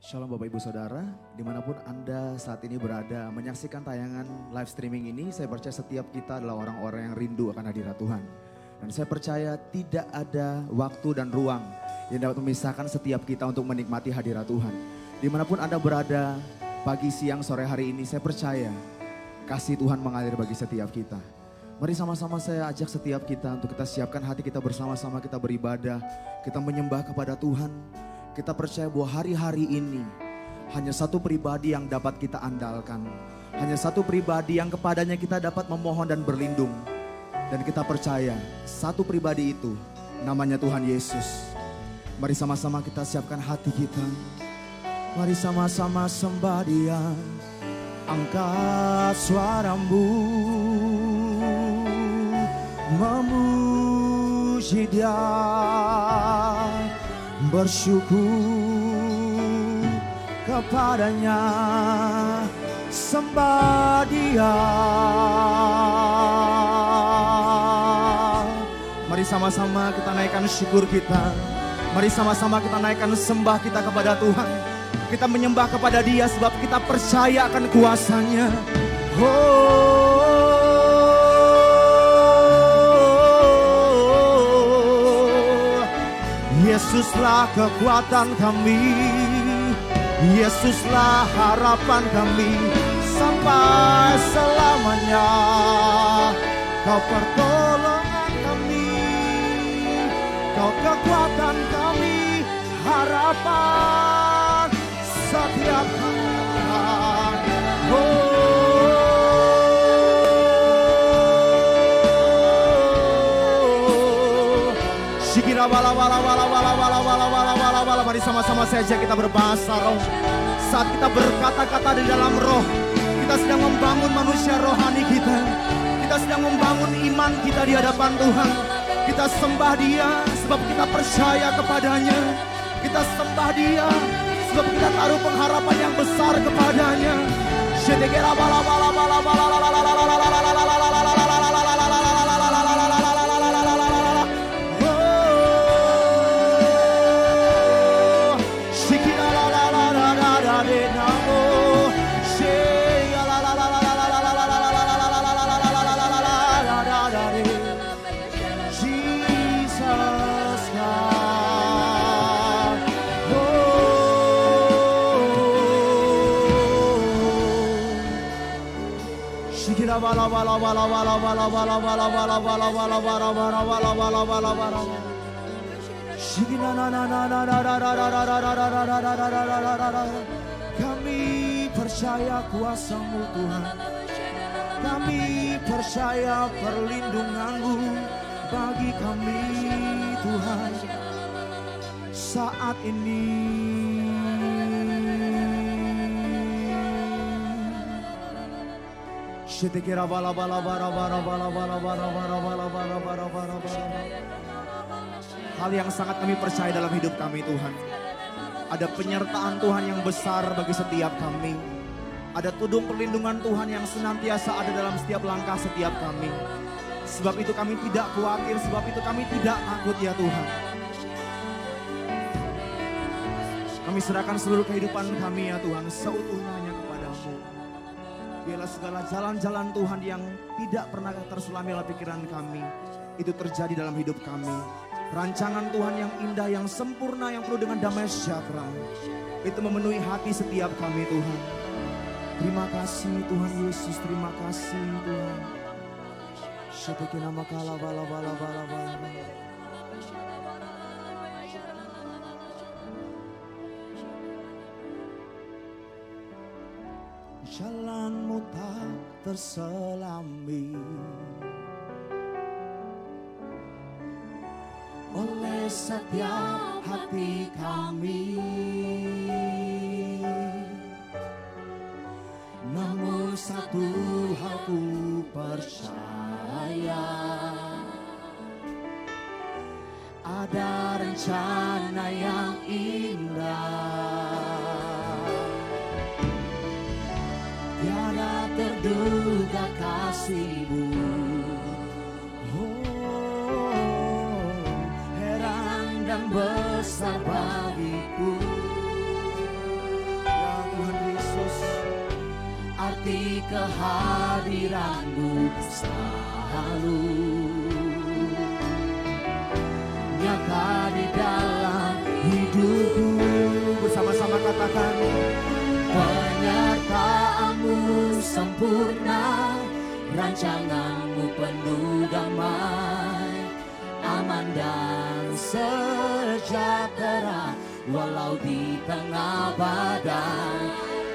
Shalom Bapak Ibu Saudara, dimanapun Anda saat ini berada menyaksikan tayangan live streaming ini, saya percaya setiap kita adalah orang-orang yang rindu akan hadirat Tuhan. Dan saya percaya tidak ada waktu dan ruang yang dapat memisahkan setiap kita untuk menikmati hadirat Tuhan. Dimanapun Anda berada, pagi, siang, sore hari ini, saya percaya kasih Tuhan mengalir bagi setiap kita. Mari sama-sama saya ajak setiap kita untuk kita siapkan hati kita bersama-sama, kita beribadah, kita menyembah kepada Tuhan. Kita percaya bahwa hari-hari ini hanya satu pribadi yang dapat kita andalkan. Hanya satu pribadi yang kepadanya kita dapat memohon dan berlindung. Dan kita percaya satu pribadi itu namanya Tuhan Yesus. Mari sama-sama kita siapkan hati kita. Mari sama-sama sembah Dia. Angkat suaramu, memuji Dia, bersyukur kepadanya, sembah Dia. Mari sama-sama kita naikkan syukur kita. Mari sama-sama kita naikkan sembah kita kepada Tuhan. Kita menyembah kepada Dia sebab kita percaya akan kuasa-Nya. Yesuslah kekuatan kami, Yesuslah harapan kami sampai selamanya. Kau pertolongan kami, Kau kekuatan kami, harapan setiap Tuhan. Shikira bala bala bala bala bala bala bala bala bala. Mari sama-sama saja kita berbahasa roh. Saat kita berkata-kata di dalam roh, kita sedang membangun manusia rohani kita. Kita sedang membangun iman kita di hadapan Tuhan. Kita sembah Dia sebab kita percaya kepadanya. Kita sembah Dia sebab kita taruh pengharapan yang besar kepadanya. Shikira bala bala bala bala bala bala bala bala bala bala. Bala bala bala bala bala bala bala bala bala bala bala bala bala bala bala bala. Kami percaya kuasa-Mu Tuhan. Kami percaya perlindungan-Mu bagi kami Tuhan saat ini. Shetekera bala bala bala bala bala bala bala bala bala bala bala bala bala. Hal yang sangat kami percaya dalam hidup kami Tuhan. Ada penyertaan Tuhan yang besar bagi setiap kami. Ada tudung perlindungan Tuhan yang senantiasa ada dalam setiap langkah setiap kami. Sebab itu kami tidak khawatir, sebab itu kami tidak takut ya Tuhan. Kami serahkan seluruh kehidupan kami ya Tuhan seutuhnya kepada-Mu. Biarlah segala jalan-jalan Tuhan yang tidak pernah terselami dalam pikiran kami, itu terjadi dalam hidup kami. Rancangan Tuhan yang indah, yang sempurna, yang penuh dengan damai sejahtera, itu memenuhi hati setiap kami Tuhan. Terima kasih Tuhan Yesus, terima kasih Tuhan. Shetekina makala bala bala bala bala bala. Jalan-Mu tak terselami oleh setiap hati kami. Namun satu hal ku percaya, ada rencana yang indah. Tiada terduga kasih-Mu. Heran dan besar bagiku. arti kehadiranmu selalu nyata di dalam hidupku. Bersama-sama katakan, penyertaanmu sempurna, rancanganmu penuh damai, aman dan sejahtera walau di tengah badai.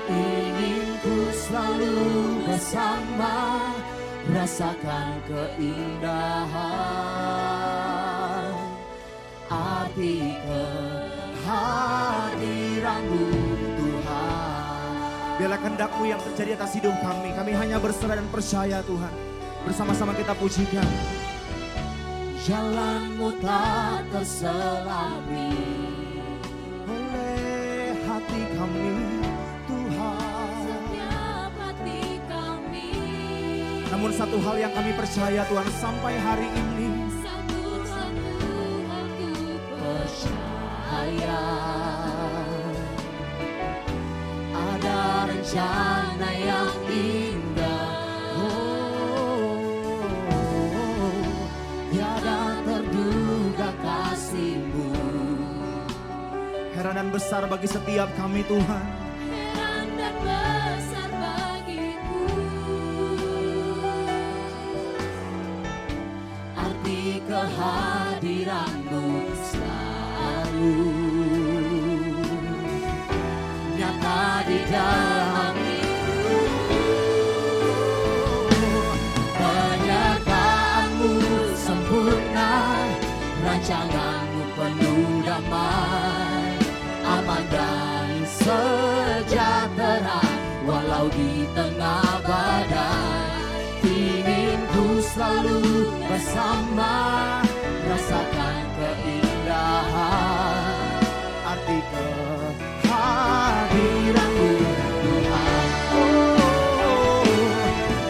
Ingin ku selalu bersama, rasakan keindahan arti kehadiranmu Tuhan. biarlah kehendak-Mu yang terjadi atas hidup kami. Kami hanya berserah dan percaya Tuhan. Bersama-sama kita pujikan. Jalanmu tak terselami Oleh hati kami Tuhan. setiap hati kami. Namun satu hal yang kami percaya Tuhan, sampai hari ini Satu-satu aku percaya ada rencana yang indah. Tiada terduga kasih-Mu. heran dan besar bagi setiap kami Tuhan. Heran dan besar bagiku arti kehadiran-Mu selalu nyata di dalam hidupku. Penyertaan-Mu sempurna, rancangan-Mu penuh damai, aman dan sejahtera walau di tengah badai. Ingin ku selalu bersama, rasakan keindahan Arti kehadiran-Mu Tuhan.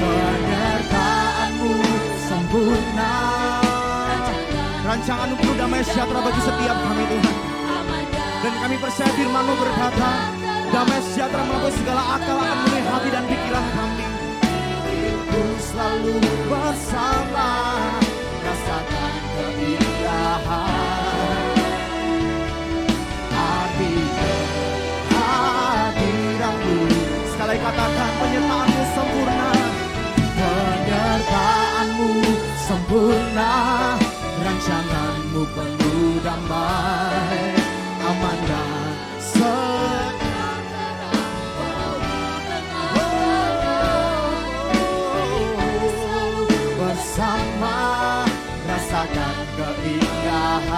Penyertaan-Mu sempurna, rancangan-Mu penuh damai sejahtera bagi setiap kami Tuhan. Dan kami percaya firman-Mu berkata, damai sejahtera melampaui segala akal akan memenuhi hati dan pikiran kami. ku selalu bersama, rasakan keindahan arti kehadiran-Mu. Sekali lagi katakan, penyertaan-Mu sempurna. Penyertaan-Mu sempurna, rancangan-Mu penuh damai, aman dan sejahtera walau di tengah bersama, rasakan keindahan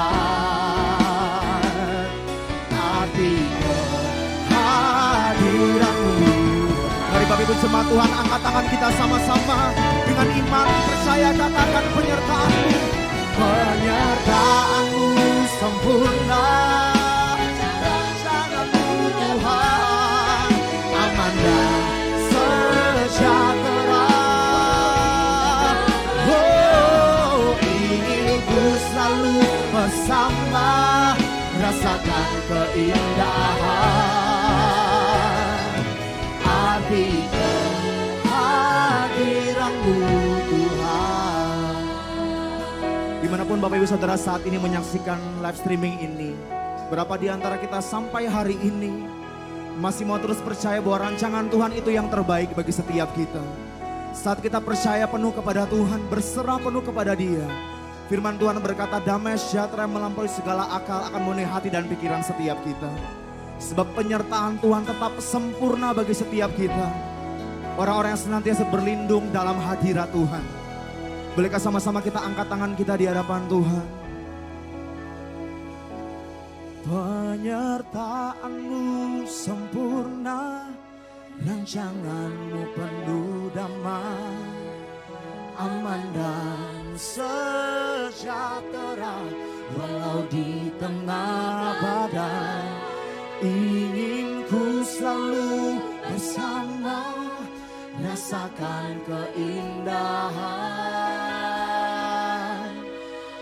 arti kehadiran-Mu. Mari Bapak Ibu jemaat Tuhan, angkat tangan kita sama-sama dengan iman, percaya, katakan penyertaan-Mu. Penyertaan-Mu sempurna, rancangan-Mu Tuhan, aman dan sejahtera. Oh, ingin ku selalu bersama, rasakan keindahan arti kehadiran-Mu Tuhan. Dimanapun Bapak Ibu Saudara saat ini menyaksikan live streaming ini, berapa di antara kita sampai hari ini masih mau terus percaya bahwa rancangan Tuhan itu yang terbaik bagi setiap kita. Saat kita percaya penuh kepada Tuhan, berserah penuh kepada Dia, firman Tuhan berkata damai sejahtera yang melampaui segala akal akan memenuhi hati dan pikiran setiap kita. Sebab penyertaan Tuhan tetap sempurna bagi setiap kita. Orang-orang yang senantiasa berlindung dalam hadirat Tuhan. Bolehkah sama-sama kita angkat tangan kita di hadapan Tuhan? Penyertaan-Mu sempurna, rancangan-Mu penuh damai, aman dan sejahtera walau di tengah badai. Ingin ku selalu bersama, rasakan keindahan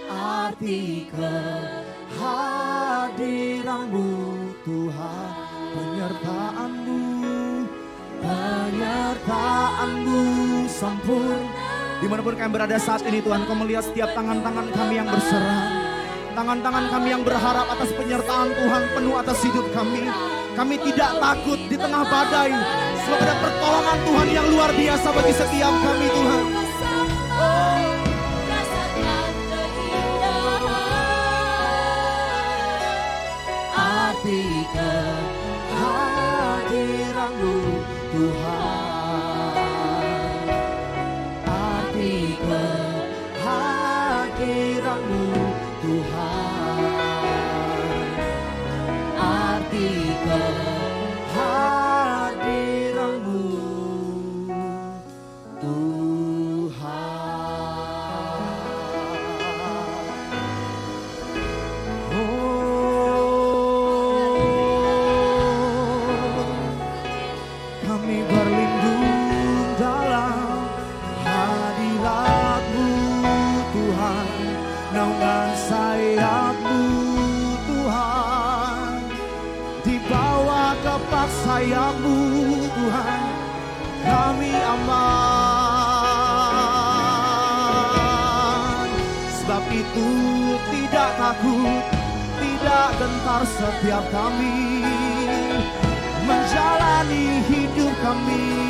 arti kehadiran-Mu Tuhan. Penyertaan-Mu, penyertaan-Mu sempurna. Dimanapun kami berada saat ini Tuhan, Kau melihat setiap tangan-tangan kami yang berserah, tangan-tangan kami yang berharap atas penyertaan Tuhan penuh atas hidup kami. Kami tidak takut di tengah badai, sebab ada pertolongan Tuhan yang luar biasa bagi setiap kami Tuhan. Arti kehadiran-Mu Tuhan, arti kehadiran-Mu Tuhan, arti kehadiran-Mu Kami berlindung dalam hadirat-Mu Tuhan, naungan sayap-Mu Tuhan, di bawah kepak sayap-Mu Tuhan, kami aman. Sebab itu tidak takut, tidak gentar setiap kami menjalani hidup kami,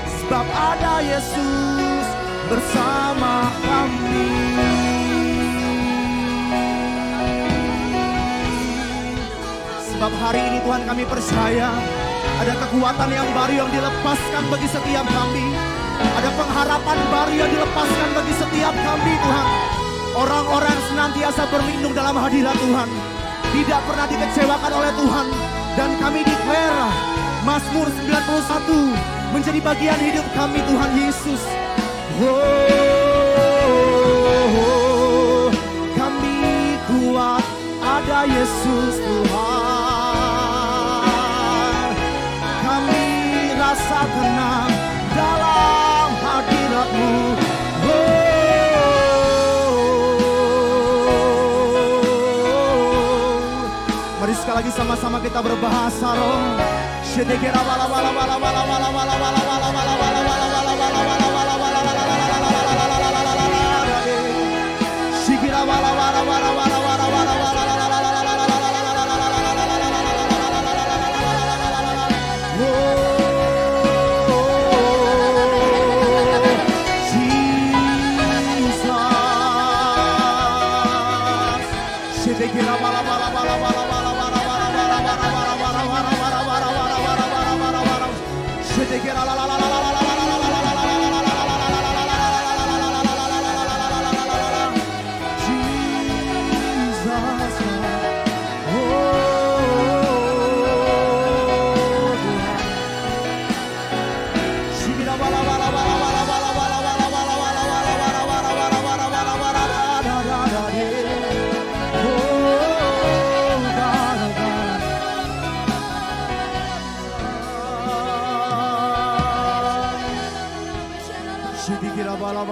sebab ada Yesus bersama kami. Sebab hari ini Tuhan kami percaya ada kekuatan yang baru yang dilepaskan bagi setiap kami, ada pengharapan baru yang dilepaskan bagi setiap kami Tuhan. Orang-orang yang senantiasa berlindung dalam hadirat Tuhan, tidak pernah dikecewakan oleh Tuhan. Dan kami declare Mazmur 91 menjadi bagian hidup kami Tuhan Yesus. Kami kuat ada Yesus Tuhan. Kami rasa tenang dalam hadirat-Mu. Mari sekali lagi sama-sama kita berbahasa roh. Shedekera bala bala bala bala bala bala bala bala bala bala bala bala bala bala bala bala bala. Shikira bala bala bala bala bala bala bala. Shedekera bala bala bala bala bala.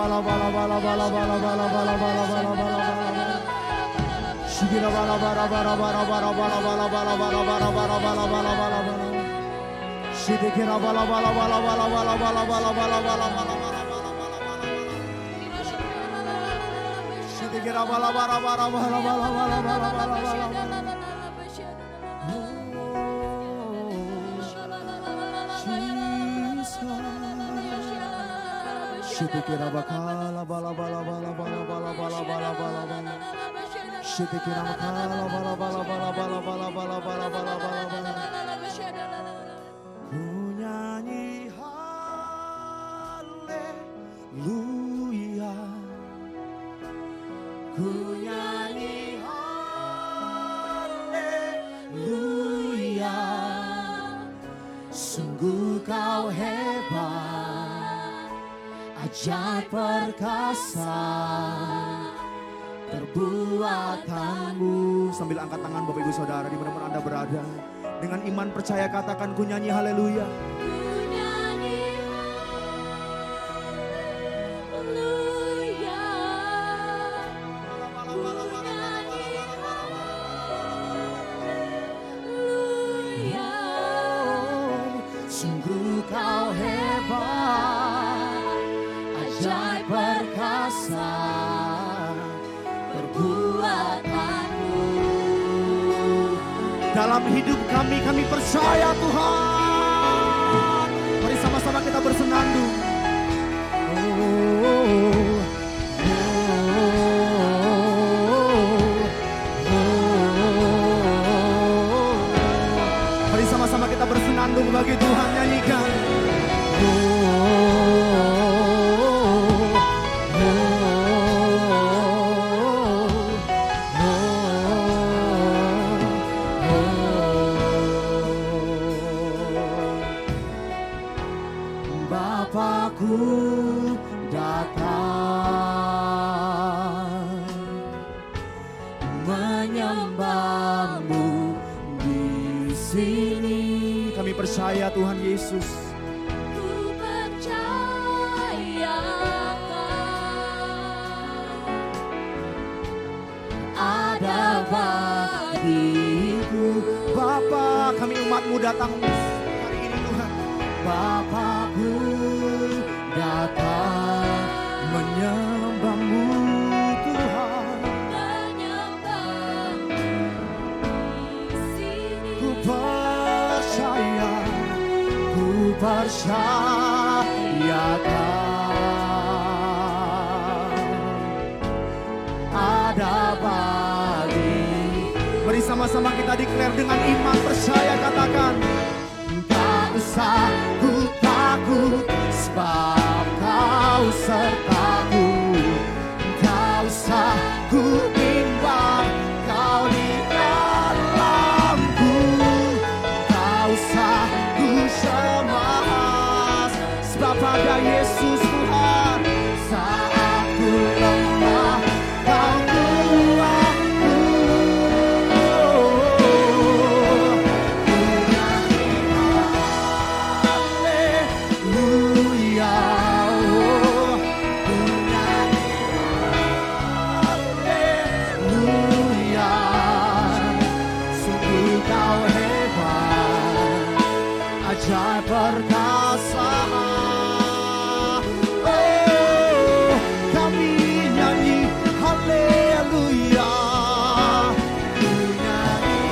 Bala bala bala bala bala bala bala bala bala bala bala bala. Shikira bala bala bala bala bala bala bala bala bala bala bala bala bala bala bala. Shikira bala bala bala bala bala bala bala bala bala bala bala bala bala. Shikira bala bala bala bala bala bala bala bala bala. Shedekera bakala bala bala bala bala bala bala bala bala bala. Shedekera bakala bala bala bala bala bala bala bala bala bala bala. Ku nyanyi haleluya, ku nyanyi haleluya. Sungguh Kau hebat, ajaib perkasa perbuatanmu. Sambil angkat tangan Bapak Ibu Saudara dimanapun Anda berada, dengan iman percaya katakan ku nyanyi haleluya. Sungguh perbuatanmu. Dalam hidup kami percaya Tuhan. Mari sama-sama kita bersenandung. Mari sama-sama kita bersenandung bagi Tuhan, nyanyikan. Bapakku datang menyembahmu di sini. Kami percaya Tuhan Yesus. Ku percayakan ada bagiku. Bapa, kami umat-Mu datang hari ini Tuhan. Bapakku datang Menyembah-Mu Tuhan. menyembahmu di sini. Ku percayakan ada bagi. Mari sama-sama kita declare dengan iman, percaya, katakan. Tak usah ku takut, sebab Kau sertaku. Tak usah ku bimbang, Kau di dalamku. Tak usah ku cemas, sebab pada Yesus Tuhan. Saat ku lemah, Kau kuatku. Ajaib perkasa, oh kami nyanyi haleluya, ku nyanyi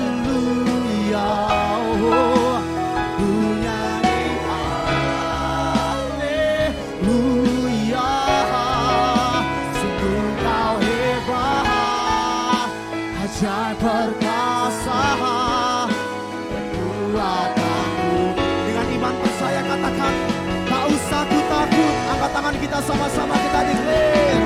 haleluya, oh ku nyanyi haleluya, sungguh Kau hebat, ajaib perkasa. Dengan iman percaya katakan, tak usah ku takut. Angkat tangan kita sama-sama, kita declare.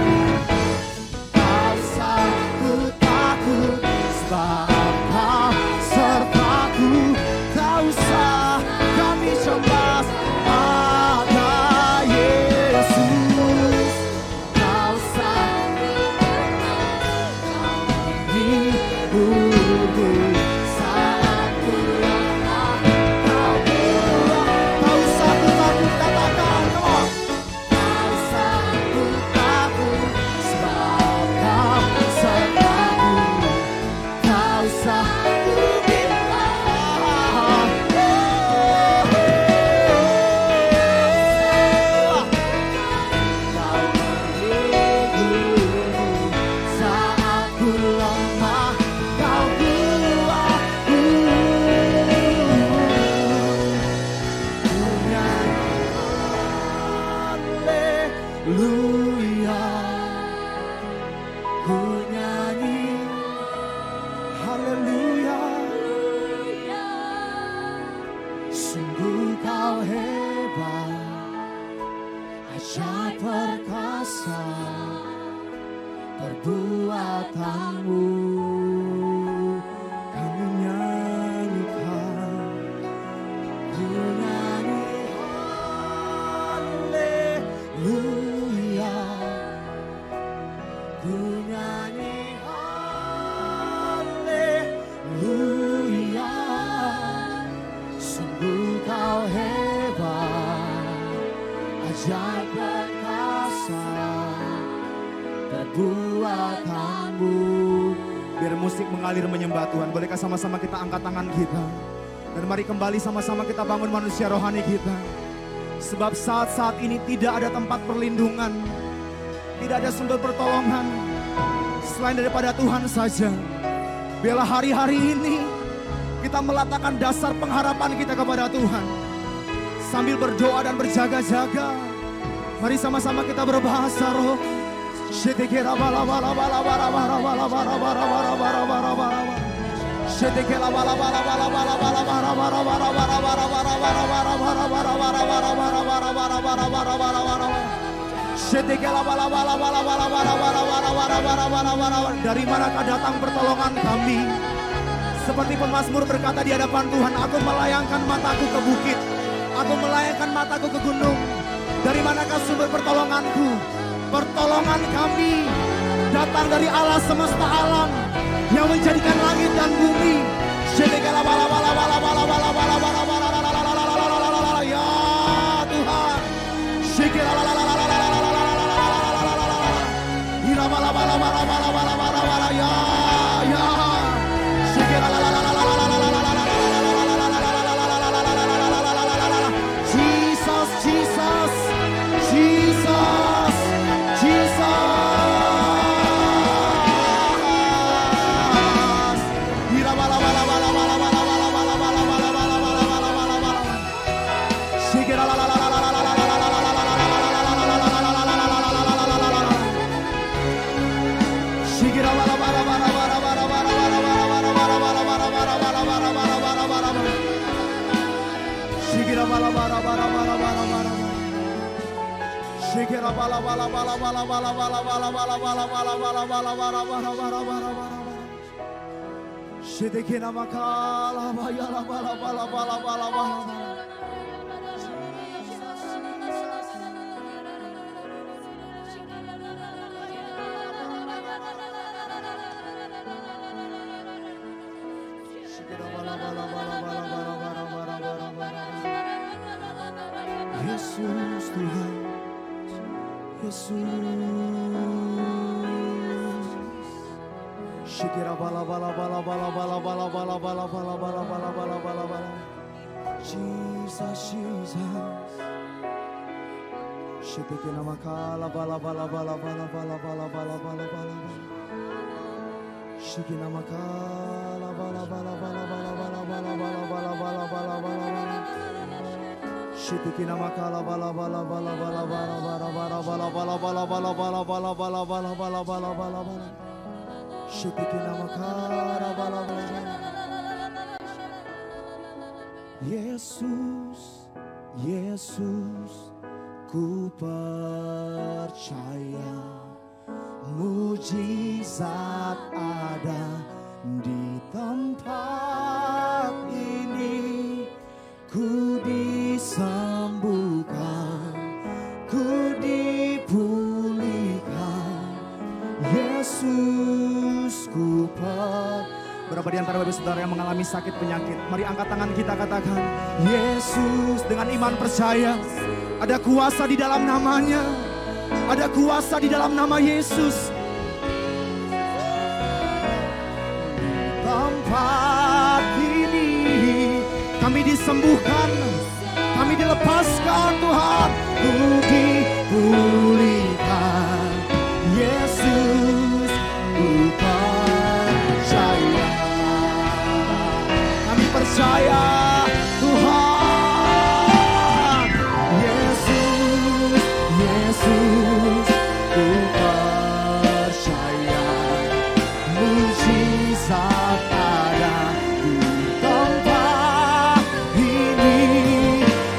Tak usah ku takut, sebab Kau sertaku. Tak usah kami cemas, ada Yesus. Tak usah hidupku. Haleluya, ku nyanyi haleluya, sungguh Kau hebat, ajaib perkasa perbuatanmu. Kami nyanyikan, ku nyanyi haleluya, ku nyanyi haleluya, sungguh Kau hebat, ajaib perkasa perbuatanmu. Biar musik mengalir menyembah Tuhan, bolehkah sama-sama kita angkat tangan kita, dan mari kembali sama-sama kita bangun manusia rohani kita. Sebab saat-saat ini tidak ada tempat perlindungan Tidak ada sumber pertolongan selain daripada Tuhan saja. Biarlah hari-hari ini kita meletakkan dasar pengharapan kita kepada Tuhan. Sambil berdoa dan berjaga-jaga, mari sama-sama kita berbahasa roh. Dari manakah datang pertolongan kami? Seperti pemazmur berkata di hadapan Tuhan, aku melayangkan mataku ke bukit, aku melayangkan mataku ke gunung. Dari manakah sumber pertolonganku? Pertolongan kami datang dari Allah semesta alam yang menjadikan langit dan bumi. Ya Tuhan. Yesus Tuhan, Yesus. Shikira bala bala bala bala bala bala bala bala bala bala bala bala bala bala. Jesus, Jesus. Shikira makala bala bala bala bala bala bala bala bala bala. Shikira makala bala bala bala bala bala bala bala bala bala bala bala. Shitikina makala bala bala bala bala bala bala bala bala bala bala bala bala bala bala bala bala bala bala. Shitikina makala bala bala. Yesus, Yesus, ku percaya mujizat ada di tempat ini. Ku disembuhkan, ku dipulihkan. Yesus ku Berapa di antara bapak saudara yang mengalami sakit penyakit? Mari angkat tangan kita, katakan Yesus. Dengan iman percaya ada kuasa di dalam namanya. Ada kuasa di dalam nama Yesus. Tempat ini kami disembuhkan, kami dilepaskan Tuhan, ku dipulihkan. Yesus, ku percaya, kami percaya Tuhan. Yesus, Yesus, ku percaya mujizat ada di tempat ini.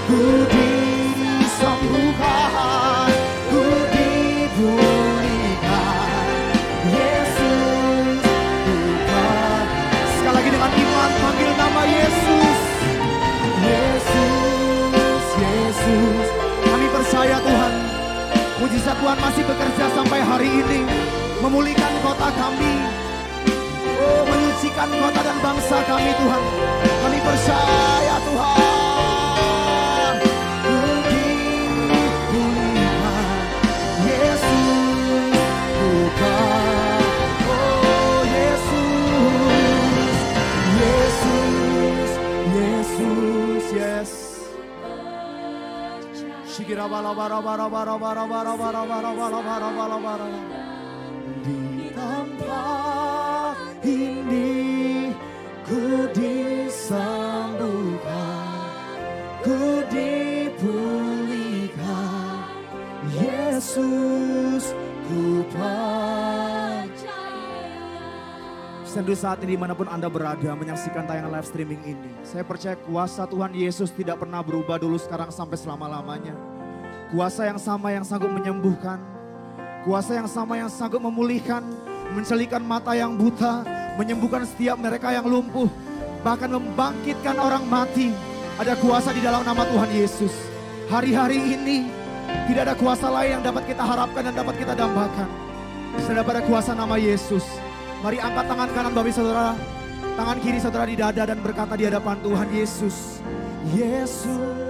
Ku disembuhkan, ku dipulihkan. Yesus, Tuhan. Sekali lagi dengan iman panggil nama Yesus. Yesus, Yesus. Kami percaya Tuhan, mujizat Tuhan masih bekerja sampai hari ini, memulihkan kota kami, menyucikan kota dan bangsa kami Tuhan. Kami percaya Tuhan, ku dipulihkan. Yesus, Tuhan. Oh Yesus, Yesus, Yesus, yes. Shikira bala Di tempat ini ku disembuhkan, ku dipulihkan, Yesus ku percaya. Sendu saat ini dimanapun Anda berada menyaksikan tayangan live streaming ini, saya percaya kuasa Tuhan Yesus tidak pernah berubah dulu, sekarang, sampai selama-lamanya. Kuasa yang sama yang sanggup menyembuhkan, kuasa yang sama yang sanggup memulihkan, mencelikan mata yang buta, menyembuhkan setiap mereka yang lumpuh, bahkan membangkitkan orang mati. Ada kuasa di dalam nama Tuhan Yesus. Hari-hari ini tidak ada kuasa lain yang dapat kita harapkan dan dapat kita dambakan selain pada kuasa nama Yesus. Mari angkat tangan kanan Bapak Saudara, tangan kiri saudara di dada dan berkata di hadapan Tuhan Yesus. Yesus.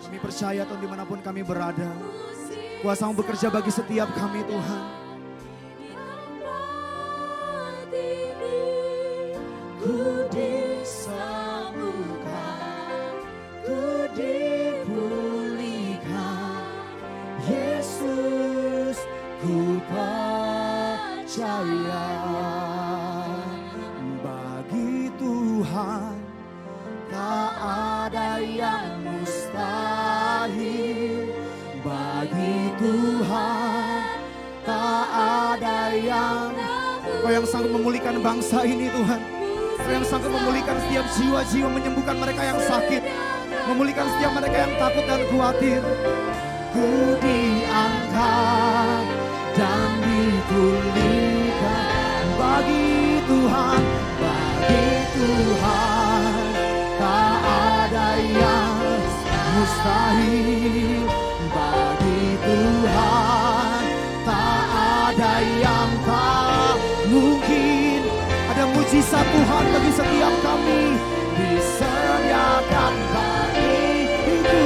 Kami percaya Tuhan dimanapun kami berada, kuasa-Mu bekerja bagi setiap kami Tuhan. Ku disembuhkan, ku dipulihkan, Yesus ku percaya. Bagi Tuhan tak ada yang mustahil, bagi Tuhan tak ada yang. Kau yang sanggup memulihkan bangsa ini Tuhan, Kau yang sanggup memulihkan setiap jiwa-jiwa, menyembuhkan mereka yang sakit, memulihkan setiap mereka yang takut dan khawatir. Ku diangkat dan dipulihkan, bagi Tuhan tak ada yang mustahil, bagi Tuhan tak ada yang tak mungkin. Ada mujizat Tuhan bagi setiap kami, disediakan bagiku.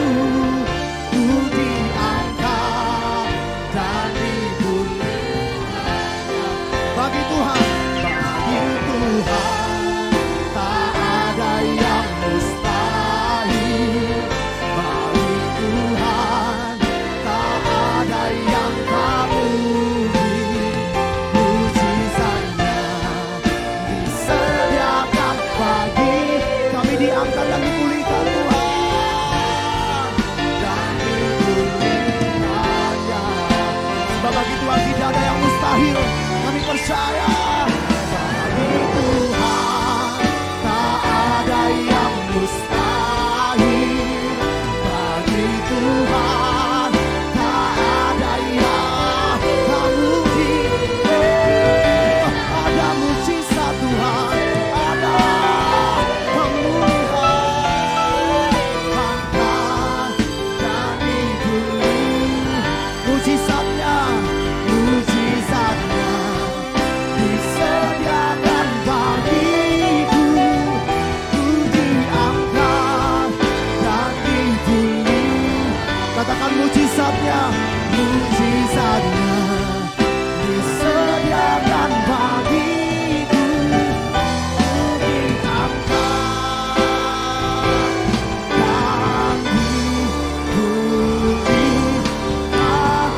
Ku diangkat dan dipulihkan, bagi Tuhan tak ada yang mustahil, bagi Tuhan tak ada yang tak mungkin. Mujizatnya disediakan bagi kami, diangkat dan dipulihkan Tuhan, dan dipulihkannya. Sebab bagi Tuhan tidak ada yang mustahil, kami percaya. Bagi Tuhan tak ada yang mustahil, bagi Tuhan tak ada yang tak mungkin. Ada mujizat Tuhan, ada pemulihan, angkat dan dipulih. Mujizatnya disediakan bagiku. Ku diangkat dan dipulih. Katakan mujizatnya disediakan bagiku. Ku diangkat dan dipulihkan.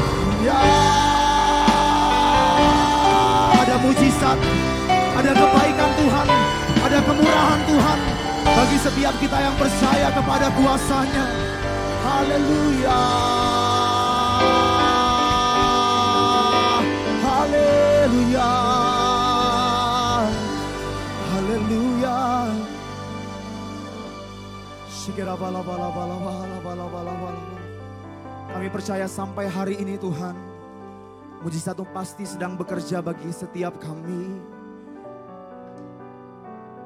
Ada mujizat, ada kebaikan Tuhan, ada kemurahan Tuhan bagi setiap kita yang percaya kepada kuasa-Nya. Haleluya, haleluya, haleluya. Kami percaya sampai hari ini Tuhan, mujizat-Mu pasti sedang bekerja bagi setiap kami.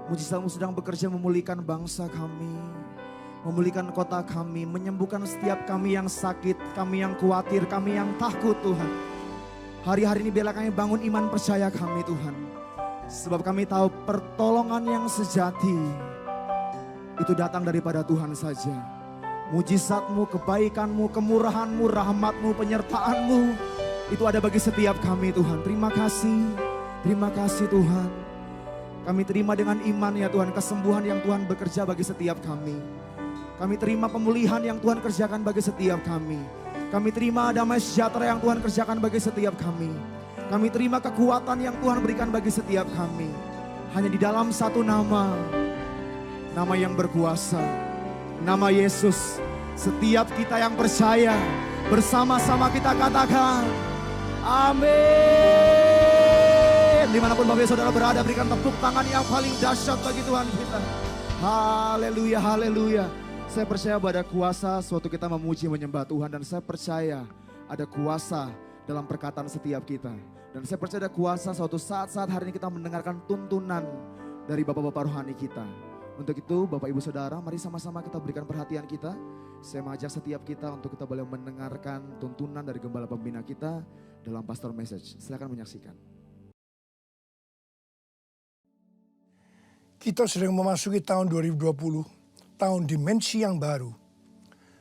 Mujizat-Mu sedang bekerja memulihkan bangsa kami, memulihkan kota kami, menyembuhkan setiap kami yang sakit, kami yang khawatir, kami yang takut Tuhan. Hari-hari ini biarlah kami bangun iman percaya kami Tuhan. Sebab kami tahu pertolongan yang sejati itu datang daripada Tuhan saja. Mujizat-Mu, kebaikan-Mu, kemurahan-Mu, rahmat-Mu, penyertaan-Mu itu ada bagi setiap kami Tuhan. Terima kasih Tuhan. Kami terima dengan iman ya Tuhan, kesembuhan yang Tuhan bekerja bagi setiap kami. Kami terima pemulihan yang Tuhan kerjakan bagi setiap kami. Kami terima damai sejahtera yang Tuhan kerjakan bagi setiap kami. Kami terima kekuatan yang Tuhan berikan bagi setiap kami. Hanya di dalam satu nama, nama yang berkuasa, nama Yesus. Setiap kita yang percaya, bersama-sama kita katakan, amin. Dimanapun Bapak Ibu Saudara berada, berikan tepuk tangan yang paling dahsyat bagi Tuhan kita. Haleluya, haleluya. Saya percaya bahwa ada kuasa suatu kita memuji menyembah Tuhan. Dan saya percaya ada kuasa dalam perkataan setiap kita. Dan saya percaya ada kuasa suatu saat-saat hari ini kita mendengarkan tuntunan dari Bapak-Bapak rohani kita. Untuk itu Bapak Ibu Saudara, mari sama-sama kita berikan perhatian kita. Saya mengajak setiap kita untuk kita boleh mendengarkan tuntunan dari Gembala Pembina kita dalam Pastor Message. Silakan menyaksikan. Kita sedang memasuki tahun 2020, tahun dimensi yang baru.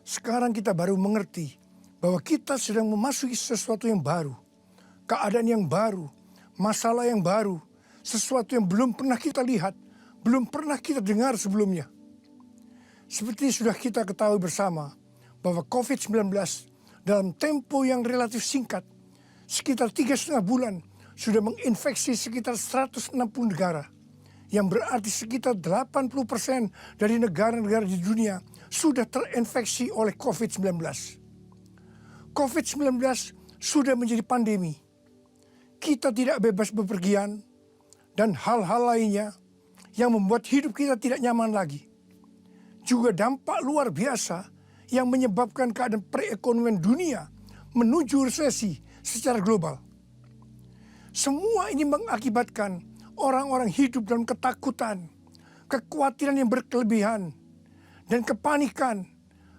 Sekarang kita baru mengerti bahwa kita sedang memasuki sesuatu yang baru. Keadaan yang baru, masalah yang baru, sesuatu yang belum pernah kita lihat, belum pernah kita dengar sebelumnya. Seperti sudah kita ketahui bersama bahwa COVID-19 dalam tempo yang relatif singkat, sekitar 3,5 bulan, sudah menginfeksi sekitar 160 negara. Yang berarti sekitar 80% dari negara-negara di dunia sudah terinfeksi oleh COVID-19. COVID-19 sudah menjadi pandemi. Kita tidak bebas bepergian dan hal-hal lainnya yang membuat hidup kita tidak nyaman lagi. Juga dampak luar biasa yang menyebabkan keadaan perekonomian dunia menuju resesi secara global. Semua ini mengakibatkan orang-orang hidup dalam ketakutan, kekhawatiran yang berkelebihan, dan kepanikan.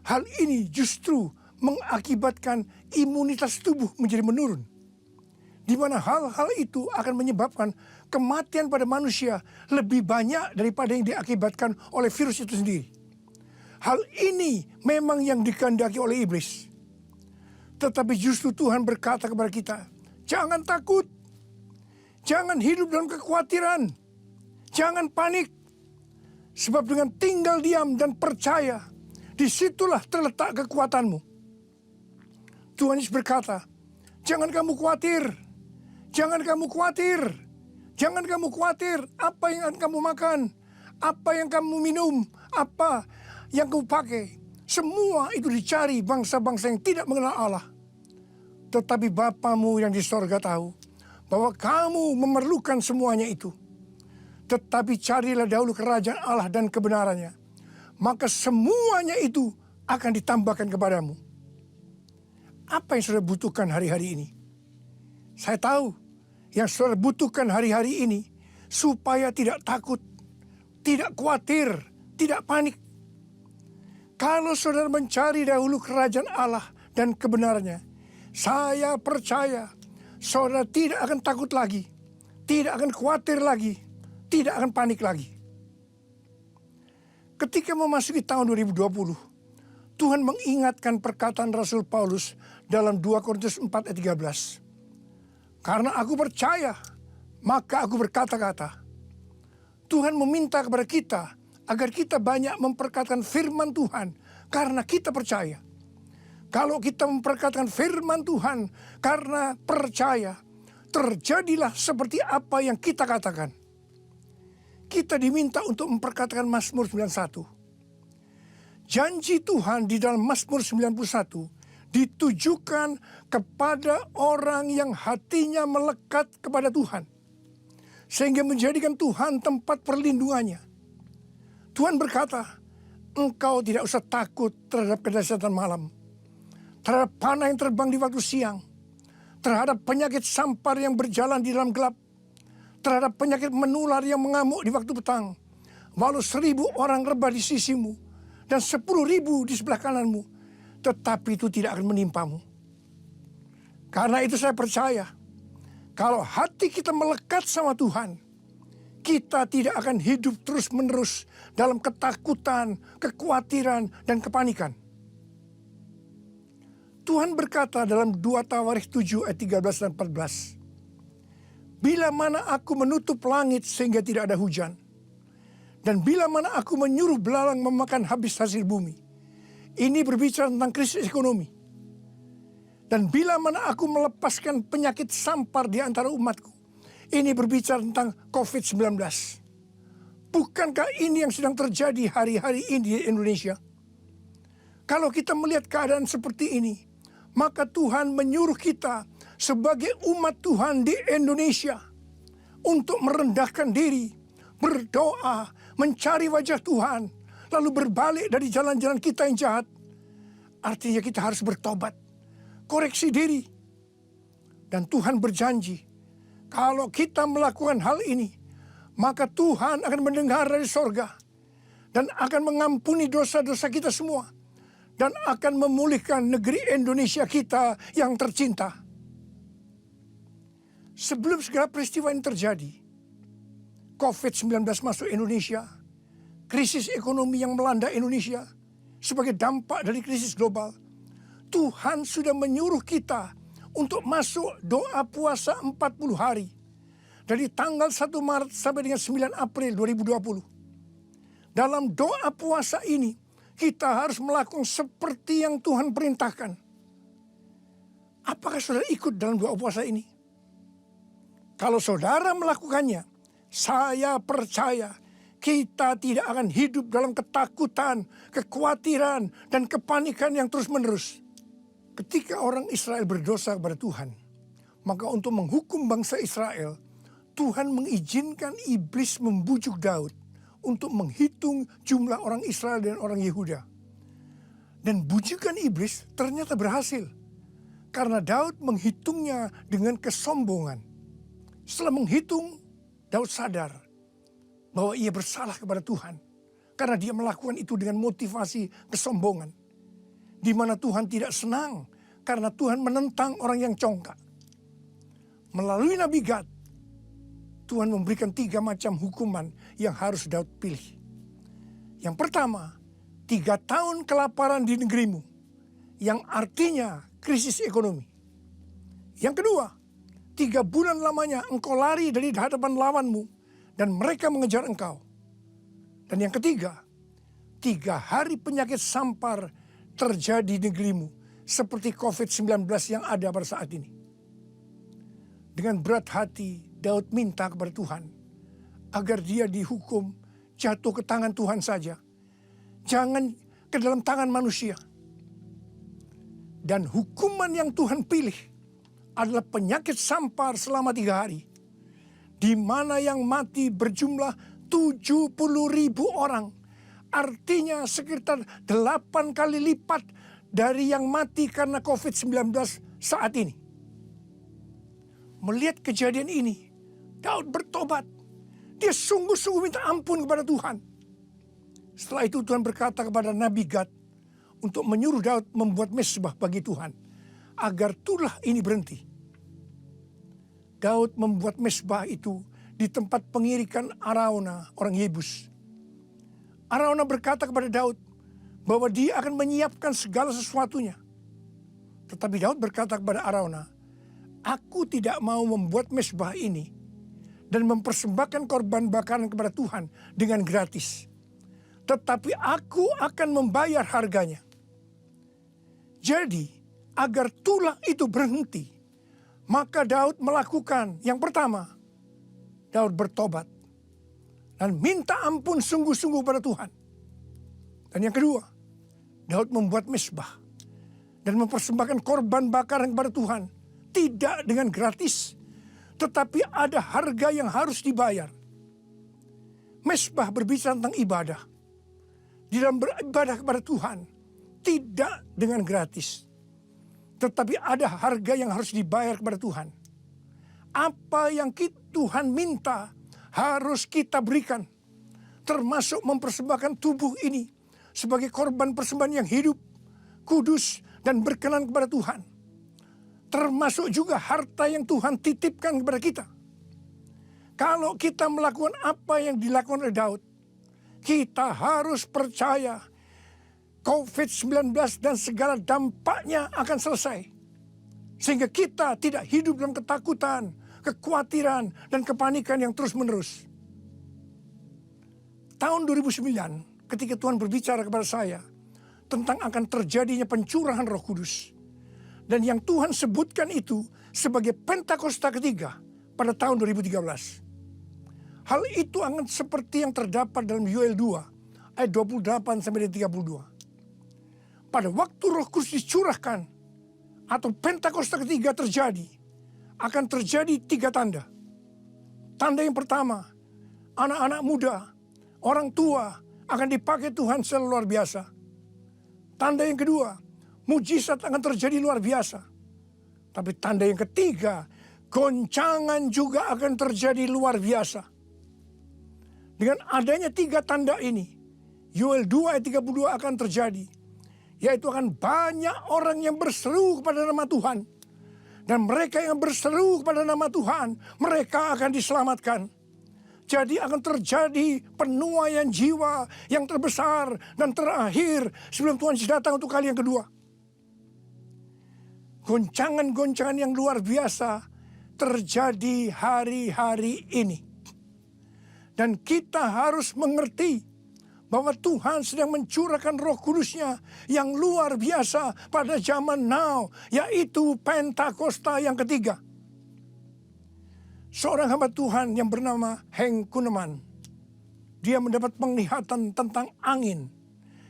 Hal ini justru mengakibatkan imunitas tubuh menjadi menurun. Di mana hal-hal itu akan menyebabkan kematian pada manusia lebih banyak daripada yang diakibatkan oleh virus itu sendiri. Hal ini memang yang dikehendaki oleh iblis. Tetapi justru Tuhan berkata kepada kita, jangan takut. Jangan hidup dalam kekhawatiran. Jangan panik. Sebab dengan tinggal diam dan percaya, disitulah terletak kekuatanmu. Tuhan Yesus berkata, jangan kamu khawatir. Jangan kamu khawatir. Jangan kamu khawatir apa yang akan kamu makan. Apa yang kamu minum. Apa yang kamu pakai. Semua itu dicari bangsa-bangsa yang tidak mengenal Allah. Tetapi Bapamu yang di sorga tahu bahwa kamu memerlukan semuanya itu. Tetapi carilah dahulu kerajaan Allah dan kebenarannya. Maka semuanya itu akan ditambahkan kepadamu. Apa yang saudara butuhkan hari-hari ini? Saya tahu yang saudara butuhkan hari-hari ini supaya tidak takut, tidak khawatir, tidak panik. Kalau saudara mencari dahulu kerajaan Allah dan kebenarannya, saya percaya saudara tidak akan takut lagi, tidak akan khawatir lagi, tidak akan panik lagi. Ketika memasuki tahun 2020, Tuhan mengingatkan perkataan Rasul Paulus dalam 2 Korintus 4 ayat 13. Karena aku percaya, maka aku berkata-kata. Tuhan meminta kepada kita agar kita banyak memperkatakan firman Tuhan karena kita percaya. Kalau kita memperkatakan firman Tuhan karena percaya, terjadilah seperti apa yang kita katakan. Kita diminta untuk memperkatakan Mazmur 91. Janji Tuhan di dalam Mazmur 91 ditujukan kepada orang yang hatinya melekat kepada Tuhan. Sehingga menjadikan Tuhan tempat perlindungannya. Tuhan berkata, engkau tidak usah takut terhadap kedahsyatan malam. Terhadap panah yang terbang di waktu siang, terhadap penyakit sampar yang berjalan di dalam gelap, terhadap penyakit menular yang mengamuk di waktu petang. Walau 1.000 orang rebah di sisimu dan 10.000 di sebelah kananmu, tetapi itu tidak akan menimpamu. Karena itu saya percaya, kalau hati kita melekat sama Tuhan, kita tidak akan hidup terus-menerus dalam ketakutan, kekhawatiran, dan kepanikan. Tuhan berkata dalam 2 Tawarikh 7 ayat 13 dan 14. bila mana aku menutup langit sehingga tidak ada hujan, dan bila mana aku menyuruh belalang memakan habis hasil bumi. Ini berbicara tentang krisis ekonomi. Dan bila mana aku melepaskan penyakit sampar di antara umatku. Ini berbicara tentang COVID-19. Bukankah ini yang sedang terjadi hari-hari ini di Indonesia? Kalau kita melihat keadaan seperti ini, maka Tuhan menyuruh kita sebagai umat Tuhan di Indonesia untuk merendahkan diri, berdoa, mencari wajah Tuhan, lalu berbalik dari jalan-jalan kita yang jahat. Artinya kita harus bertobat, koreksi diri. Dan Tuhan berjanji, kalau kita melakukan hal ini, maka Tuhan akan mendengar dari sorga dan akan mengampuni dosa-dosa kita semua. Dan akan memulihkan negeri Indonesia kita yang tercinta. Sebelum segala peristiwa ini terjadi, COVID-19 masuk Indonesia, krisis ekonomi yang melanda Indonesia sebagai dampak dari krisis global, Tuhan sudah menyuruh kita untuk masuk doa puasa 40 hari. Dari tanggal 1 Maret sampai dengan 9 April 2020. Dalam doa puasa ini, kita harus melakukan seperti yang Tuhan perintahkan. Apakah saudara ikut dalam doa puasa ini? Kalau saudara melakukannya, saya percaya kita tidak akan hidup dalam ketakutan, kekhawatiran, dan kepanikan yang terus-menerus. Ketika orang Israel berdosa kepada Tuhan, maka untuk menghukum bangsa Israel, Tuhan mengizinkan iblis membujuk Daud untuk menghitung jumlah orang Israel dan orang Yehuda. Dan bujukan iblis ternyata berhasil. Karena Daud menghitungnya dengan kesombongan. Setelah menghitung, Daud sadar bahwa ia bersalah kepada Tuhan. Karena dia melakukan itu dengan motivasi kesombongan. Di mana Tuhan tidak senang karena Tuhan menentang orang yang congkak. Melalui Nabi Gad, Tuhan memberikan 3 macam hukuman yang harus Daud pilih. Yang pertama, 3 tahun kelaparan di negerimu, yang artinya krisis ekonomi. Yang kedua, 3 bulan lamanya engkau lari dari hadapan lawanmu dan mereka mengejar engkau. Dan yang ketiga, 3 hari penyakit sampar terjadi di negerimu seperti COVID-19 yang ada pada saat ini. Dengan berat hati, Daud minta kepada Tuhan agar dia dihukum jatuh ke tangan Tuhan saja. Jangan ke dalam tangan manusia. Dan hukuman yang Tuhan pilih adalah penyakit sampar selama 3 hari. Di mana yang mati berjumlah 70.000 orang. Artinya sekitar 8 kali lipat dari yang mati karena COVID-19 saat ini. Melihat kejadian ini, Daud bertobat. Dia sungguh-sungguh minta ampun kepada Tuhan. Setelah itu Tuhan berkata kepada Nabi Gad untuk menyuruh Daud membuat mezbah bagi Tuhan. Agar tulah ini berhenti. Daud membuat mezbah itu di tempat pengirikan Arauna, orang Yebus. Arauna berkata kepada Daud bahwa dia akan menyiapkan segala sesuatunya. Tetapi Daud berkata kepada Arauna, aku tidak mau membuat mezbah ini dan mempersembahkan korban bakaran kepada Tuhan dengan gratis. Tetapi aku akan membayar harganya. Jadi, agar tulah itu berhenti, maka Daud melakukan yang pertama, Daud bertobat dan minta ampun sungguh-sungguh pada Tuhan. Dan yang kedua, Daud membuat mezbah dan mempersembahkan korban bakaran kepada Tuhan. Tidak dengan gratis, tetapi ada harga yang harus dibayar. Mezbah berbicara tentang ibadah. Di dalam beribadah kepada Tuhan, tidak dengan gratis. Tetapi ada harga yang harus dibayar kepada Tuhan. Apa yang Tuhan minta harus kita berikan. Termasuk mempersembahkan tubuh ini sebagai korban persembahan yang hidup, kudus, dan berkenan kepada Tuhan. Termasuk juga harta yang Tuhan titipkan kepada kita. Kalau kita melakukan apa yang dilakukan oleh Daud, kita harus percaya COVID-19 dan segala dampaknya akan selesai. Sehingga kita tidak hidup dalam ketakutan, kekhawatiran, dan kepanikan yang terus-menerus. Tahun 2009, ketika Tuhan berbicara kepada saya tentang akan terjadinya pencurahan Roh Kudus. Dan yang Tuhan sebutkan itu sebagai Pentakosta ketiga pada tahun 2013. Hal itu akan seperti yang terdapat dalam Yoel 2 ayat 28 sampai 32. Pada waktu Roh Kudus dicurahkan atau Pentakosta ketiga terjadi, akan terjadi 3 tanda. Tanda yang pertama, anak-anak muda, orang tua akan dipakai Tuhan secara luar biasa. Tanda yang kedua, mujizat akan terjadi luar biasa. Tapi tanda yang ketiga, goncangan juga akan terjadi luar biasa. Dengan adanya 3 tanda ini, Yoel 2 ayat 32 akan terjadi. Yaitu akan banyak orang yang berseru kepada nama Tuhan. Dan mereka yang berseru kepada nama Tuhan, mereka akan diselamatkan. Jadi akan terjadi penuaian jiwa yang terbesar dan terakhir sebelum Tuhan Yesus datang untuk kali yang kedua. Goncangan-goncangan yang luar biasa terjadi hari-hari ini. Dan kita harus mengerti bahwa Tuhan sedang mencurahkan Roh Kudus-Nya yang luar biasa pada zaman now, yaitu Pentakosta yang ketiga. Seorang hamba Tuhan yang bernama Henk Kuneman, dia mendapat penglihatan tentang angin,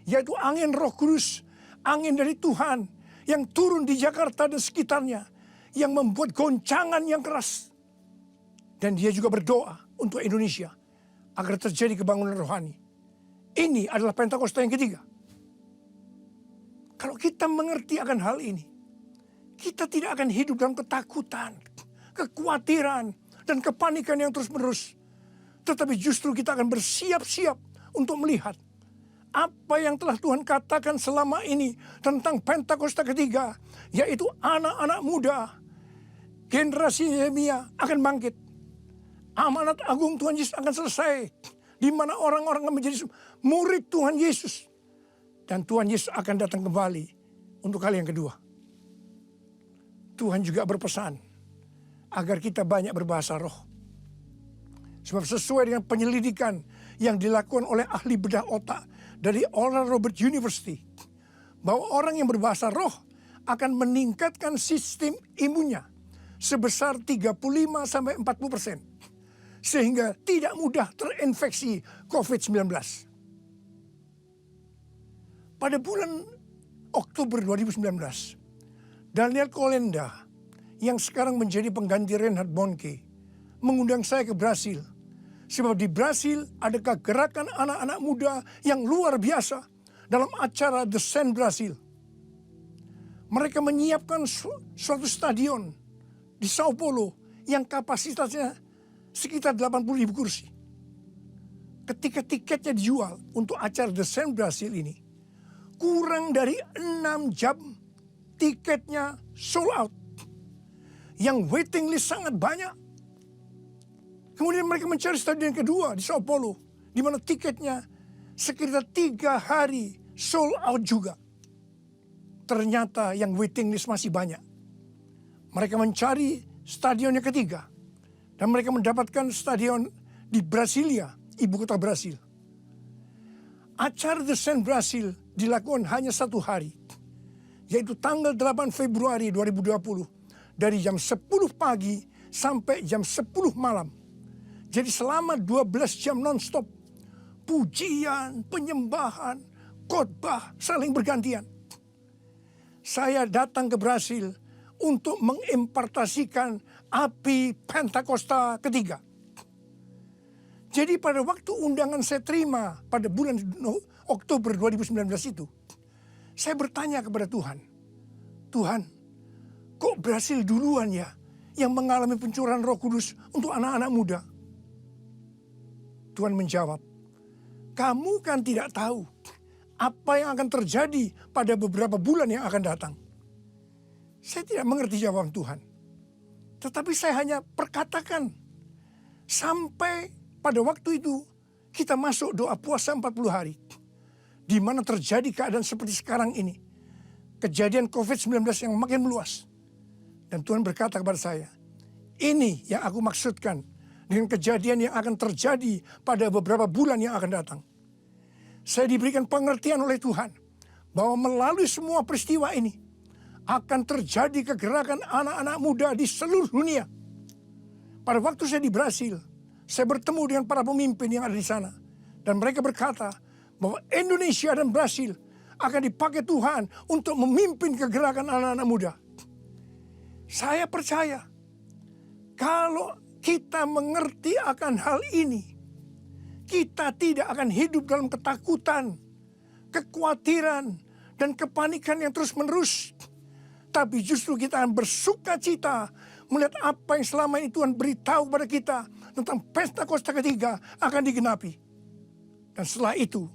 yaitu angin Roh Kudus, angin dari Tuhan yang turun di Jakarta dan sekitarnya, yang membuat goncangan yang keras. Dan dia juga berdoa untuk Indonesia agar terjadi kebangunan rohani. Ini adalah Pentakosta yang ketiga. Kalau kita mengerti akan hal ini, kita tidak akan hidup dalam ketakutan, kekhawatiran, dan kepanikan yang terus-menerus. Tetapi justru kita akan bersiap-siap untuk melihat apa yang telah Tuhan katakan selama ini tentang Pentakosta ketiga, yaitu anak-anak muda, generasi Yeremia akan bangkit. Amanat agung Tuhan Yesus akan selesai, di mana orang-orang akan menjadi murid Tuhan Yesus. Dan Tuhan Yesus akan datang kembali untuk kali yang kedua. Tuhan juga berpesan agar kita banyak berbahasa roh. Sebab sesuai dengan penyelidikan yang dilakukan oleh ahli bedah otak dari Oral Roberts University, bahwa orang yang berbahasa roh akan meningkatkan sistem imunnya sebesar 35-40%. Sehingga tidak mudah terinfeksi COVID-19. Pada bulan Oktober 2019, Daniel Kolenda yang sekarang menjadi pengganti Reinhard Bonnke mengundang saya ke Brasil. Sebab di Brasil ada gerakan anak-anak muda yang luar biasa dalam acara The Sen Brasil. Mereka menyiapkan suatu stadion di Sao Paulo yang kapasitasnya sekitar 80.000 kursi. Ketika tiketnya dijual untuk acara The Sen Brasil ini, kurang dari 6 jam tiketnya sold out. Yang waiting list sangat banyak. Kemudian mereka mencari stadion kedua di Sao Paulo, di mana tiketnya sekitar 3 hari sold out juga. Ternyata yang waiting list masih banyak. Mereka mencari stadion yang ketiga. Dan mereka mendapatkan stadion di Brasilia, ibu kota Brasil. Acara The Sen Brasil dilakukan hanya 1 hari. Yaitu tanggal 8 Februari 2020. Dari jam 10 pagi sampai jam 10 malam. Jadi selama 12 jam non-stop. Pujian, penyembahan, khotbah saling bergantian. Saya datang ke Brasil untuk mengimpartasikan api Pentakosta ketiga. Jadi pada waktu undangan saya terima pada bulan Oktober 2019 itu, saya bertanya kepada Tuhan, Tuhan, kok Brasil duluan ya yang mengalami pencurahan Roh Kudus untuk anak-anak muda? Tuhan menjawab, kamu kan tidak tahu apa yang akan terjadi pada beberapa bulan yang akan datang. Saya tidak mengerti jawaban Tuhan. Tetapi saya hanya perkatakan. Sampai pada waktu itu kita masuk doa puasa 40 hari. Di mana terjadi keadaan seperti sekarang ini. Kejadian COVID-19 yang makin meluas. Dan Tuhan berkata kepada saya, Ini yang aku maksudkan dengan kejadian yang akan terjadi pada beberapa bulan yang akan datang. Saya diberikan pengertian oleh Tuhan bahwa melalui semua peristiwa ini akan terjadi kegerakan anak-anak muda di seluruh dunia. Pada waktu saya di Brasil, saya bertemu dengan para pemimpin yang ada di sana. Dan mereka berkata bahwa Indonesia dan Brasil akan dipakai Tuhan untuk memimpin kegerakan anak-anak muda. Saya percaya kalau kita mengerti akan hal ini, kita tidak akan hidup dalam ketakutan, kekhawatiran, dan kepanikan yang terus-menerus. Tapi justru kita akan bersuka cita melihat apa yang selama ini Tuhan beritahu kepada kita tentang pesta Kosta ketiga akan digenapi. Dan setelah itu,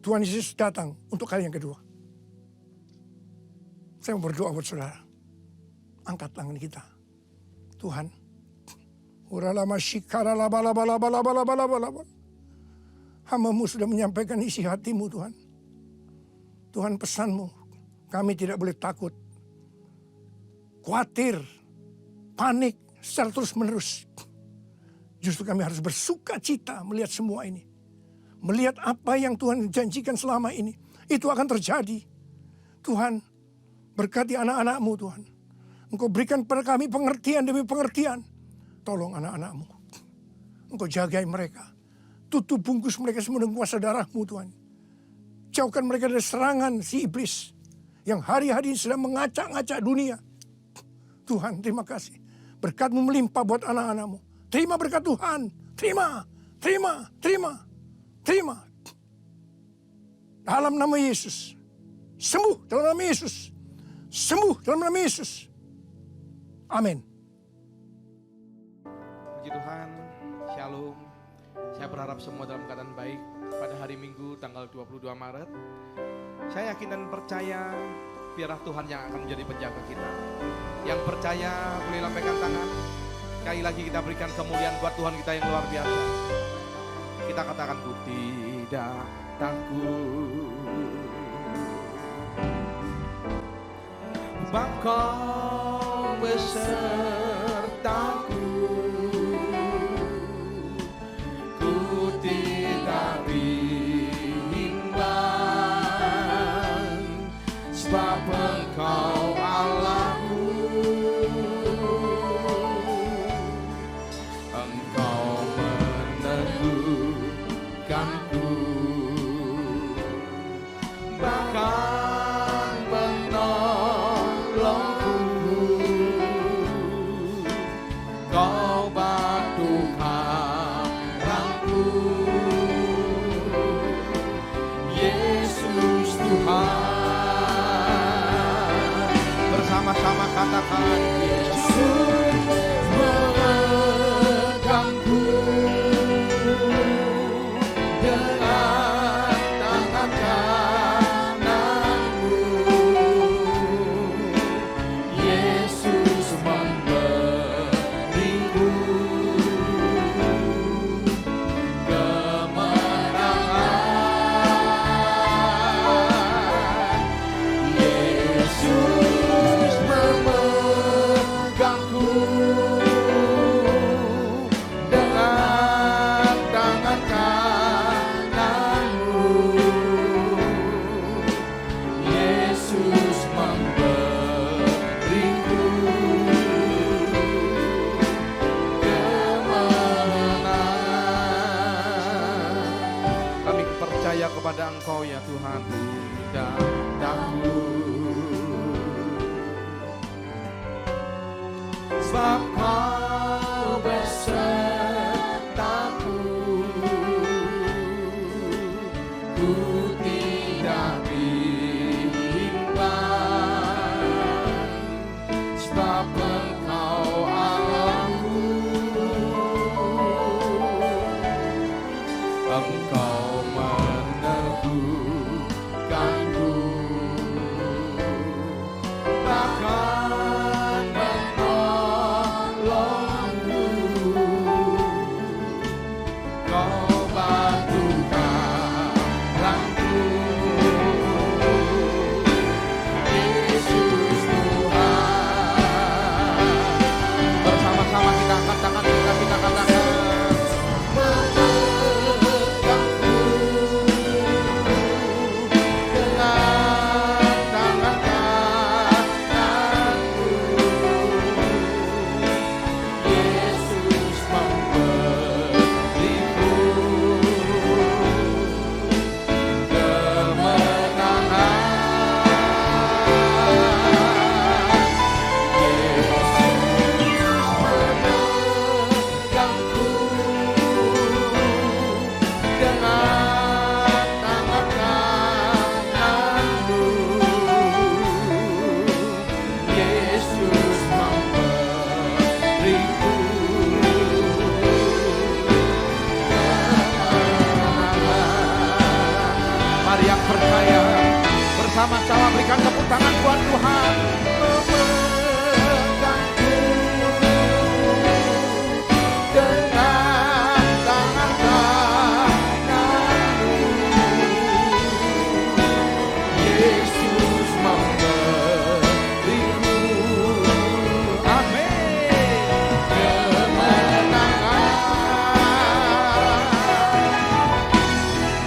Tuhan Yesus datang untuk kali yang kedua. Saya mau berdoa buat saudara. Angkat tangan kita. Tuhan, hamba-Mu sudah menyampaikan isi hatimu Tuhan. Tuhan, pesan-Mu, kami tidak boleh takut, khawatir, panik secara terus-menerus. Justru kami harus bersuka cita melihat semua ini. Melihat apa yang Tuhan janjikan selama ini. Itu akan terjadi. Tuhan, berkati anak-anak-Mu Tuhan. Engkau berikan pada kami pengertian demi pengertian. Tolong anak-anak-Mu. Engkau jagai mereka. Tutup bungkus mereka semua dengan kuasa darah-Mu Tuhan. Jauhkan mereka dari serangan si iblis. Yang hari-hari sedang mengacak-ngacak dunia. Tuhan, terima kasih. Berkat-Mu melimpah buat anak-anak-Mu. Terima berkat Tuhan. Terima. Dalam nama Yesus. Sembuh dalam nama Yesus. Sembuh dalam nama Yesus. Amin. Puji Tuhan, Shalom. Saya berharap semua dalam keadaan baik pada hari Minggu tanggal 22 Maret. Saya yakin dan percaya biarlah Tuhan yang akan menjadi penjaga kita. Yang percaya boleh lambaikan tangan. Sekali lagi kita berikan kemuliaan buat Tuhan kita yang luar biasa. Kita katakan, ku tidak takut. Engkau besertaku. Ku tidak bimbang, sebab Engkau Allahku. Engkau meneguhkanku, bahkan menolongku. Kau batu karangku, Yesus Tuhan. Bersama-sama katakan, Yesus memegangku dengan tangan kananmu. Yesus memberiku kemenangan. Yesus memegangku dengan tangan kananmu. Yesus memberiku kemenangan. Kami percaya kepada Engkau ya Tuhan, tidak takut. Sebab Kau besertaku. Ku tidak bimbang, sebab Engkau Allahku. Engkau meneguhkanku, bahkan menolongku. Kau batu karangku, Yesus Tuhan. bersama-sama berikan tepuk tangan buat Tuhan. Memegangku dengan tangan kananmu, Yesus memberiku, amin, kemenangan.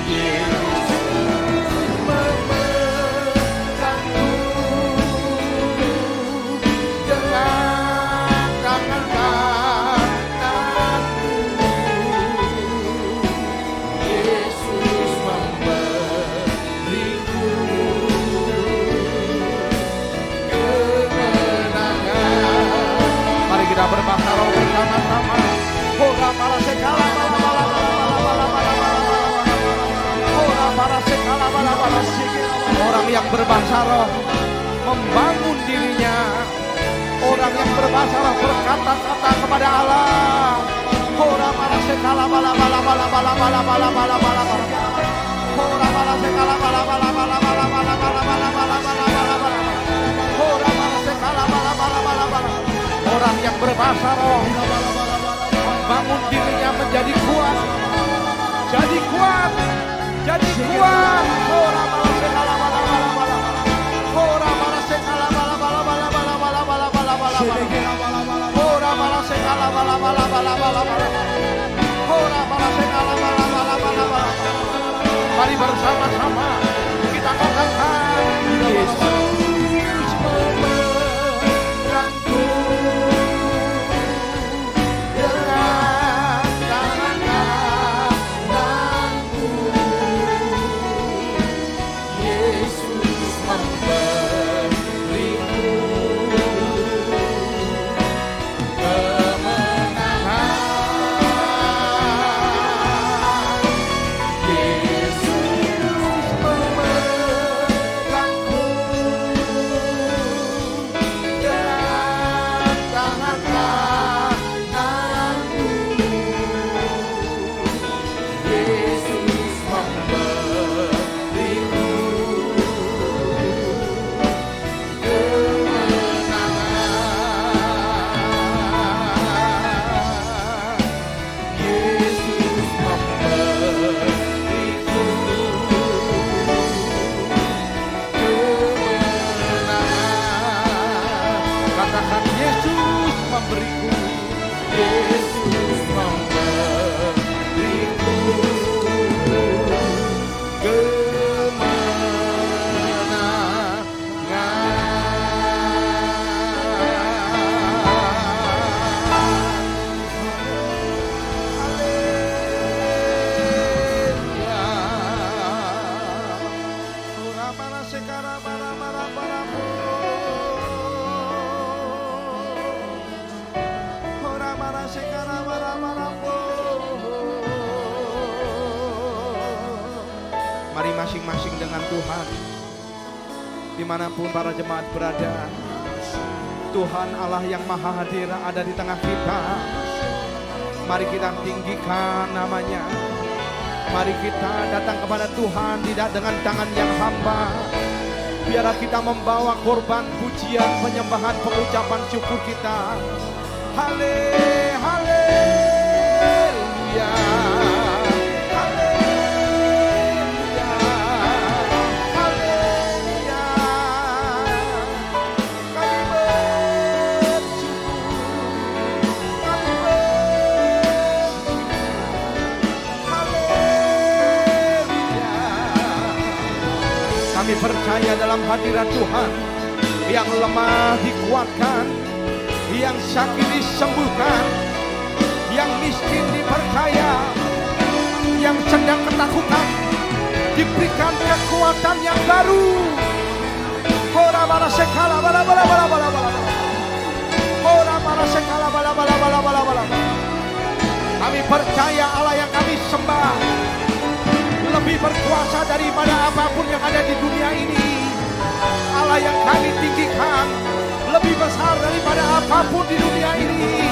Yesus memegangku dengan tangan kananmu, Yesus memberiku kemenangan. Mari kita berbahasa roh bersama-sama. Ora para sekala ora para sekala orang yang berbahasa roh membangun dirinya. Orang yang berbahasa roh berkata-kata kepada Allah. Ora para sekala ora para sekala ora para sekala orang yang berbahasa roh membangun dirinya menjadi kuat, jadi kuat, jadi kuat. Ora para sekala ora para sekala ora para sekala ora para sekala. Mari bersama-sama kita katakan Yesus memegangku dengan tangan kananmu, Yesus memberiku kemenangan. Mari masing-masing dengan Tuhan, dimanapun para jemaat berada, Tuhan Allah yang Maha Hadir ada di tengah kita. Mari kita tinggikan namanya. Mari kita datang kepada Tuhan tidak dengan tangan yang hamba. Biarlah kita membawa korban pujian, penyembahan, pengucapan syukur kita. Haleluya, haleluya, haleluya, haleluya. Kami bersyukur, kami bersyukur. Haleluya. Kami percaya dalam hadirat Tuhan, yang lemah dikuatkan, yang sakit disembuhkan, yang miskin diperkaya, yang sedang ketakutan diberikan kekuatan yang baru. Ora bara sekala bala bala bala bala bala. Ora bara sekala bala bala bala bala bala. Kami percaya Allah yang kami sembah lebih berkuasa daripada apapun yang ada di dunia ini. Allah yang kami tinggikan lebih besar daripada apapun di dunia ini.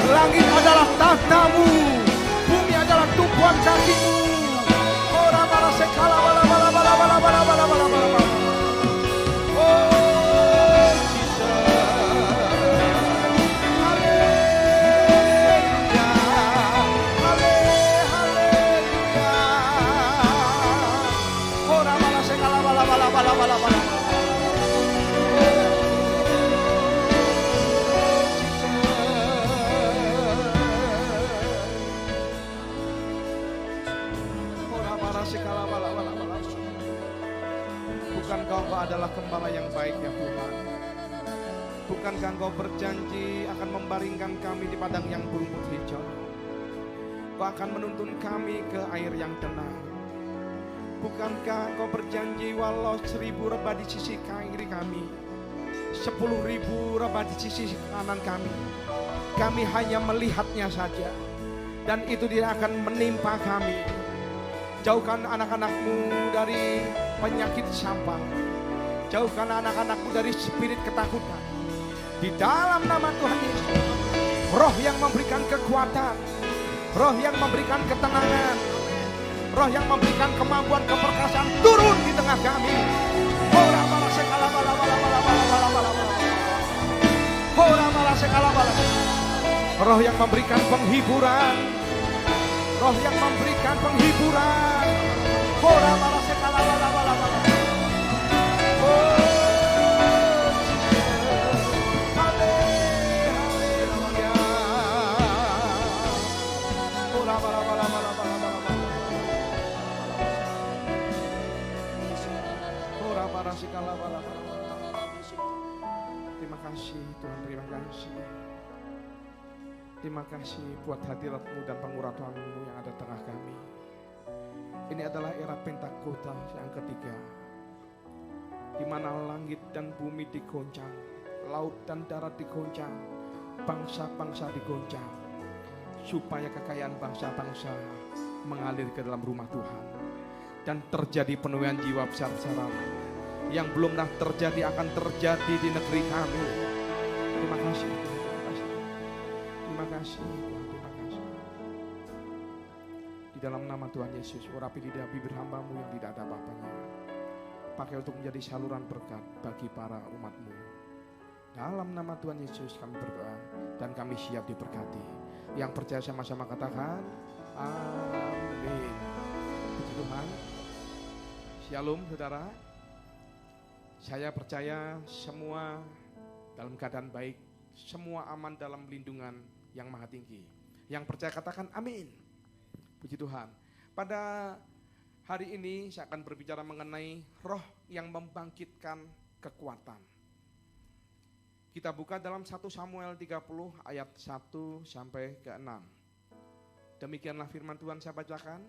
Langit adalah tahta-Mu, bumi adalah tumpuan kakimu. Ora bara sekala bala bala bala bala bala bala bala bala. yang baik ya Tuhan. Bukankah Engkau berjanji akan membaringkan kami di padang yang berumput hijau? Engkau akan menuntun kami ke air yang tenang. Bukankah Engkau berjanji walau 1000 rebah di sisi kiri kami, 10.000 rebah di sisi kanan kami hanya melihatnya saja, dan itu tidak akan menimpa kami. Jauhkan anak-anak-Mu dari penyakit sampah, jauhkan anak-anak-Mu dari spirit ketakutan. Di dalam nama Tuhan Yesus, roh yang memberikan kekuatan, roh yang memberikan ketenangan, roh yang memberikan kemampuan keperkasaan turun di tengah kami. Roh yang memberikan penghiburan, roh yang memberikan penghiburan. Terima kasih Tuhan, terima kasih. Terima kasih buat hadirat-Mu dan pengurapan-Mu yang ada tengah kami. Ini adalah era Pentakosta yang ketiga, di mana langit dan bumi digoncang, laut dan darat digoncang, bangsa-bangsa digoncang, supaya kekayaan bangsa-bangsa mengalir ke dalam rumah Tuhan. Dan terjadi penuaian jiwa besar-besaran yang belum pernah terjadi akan terjadi di negeri kami. Terima kasih, terima kasih, terima kasih, Tuhan, terima kasih. Di dalam nama Tuhan Yesus, urapi lidah bibir hamba-Mu yang tidak ada apa-apanya, pakai untuk menjadi saluran berkat bagi para umat-Mu. Dalam nama Tuhan Yesus kami berdoa dan kami siap diberkati. Yang percaya sama-sama katakan amin. Puji Tuhan. Shalom saudara. Saya percaya semua dalam keadaan baik, semua aman dalam lindungan yang maha tinggi. Yang percaya katakan amin. Puji Tuhan. Pada hari ini saya akan berbicara mengenai roh yang membangkitkan kekuatan. Kita buka dalam 1 Samuel 30 ayat 1 sampai ke 6. Demikianlah firman Tuhan saya bacakan.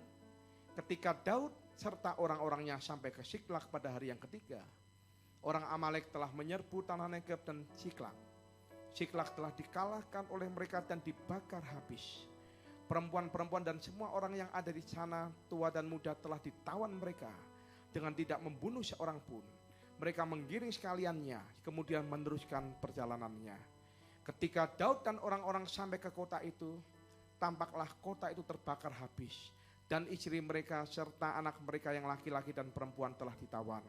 Ketika Daud serta orang-orangnya sampai ke Siklak pada hari yang ketiga, orang Amalek telah menyerbu tanah Negeb dan Siklak. Siklak telah dikalahkan oleh mereka dan dibakar habis. Perempuan-perempuan dan semua orang yang ada di sana, tua dan muda, telah ditawan mereka dengan tidak membunuh seorang pun. Mereka menggiring sekaliannya, kemudian meneruskan perjalanannya. Ketika Daud dan orang-orang sampai ke kota itu, tampaklah kota itu terbakar habis. Dan istri mereka serta anak mereka yang laki-laki dan perempuan telah ditawan.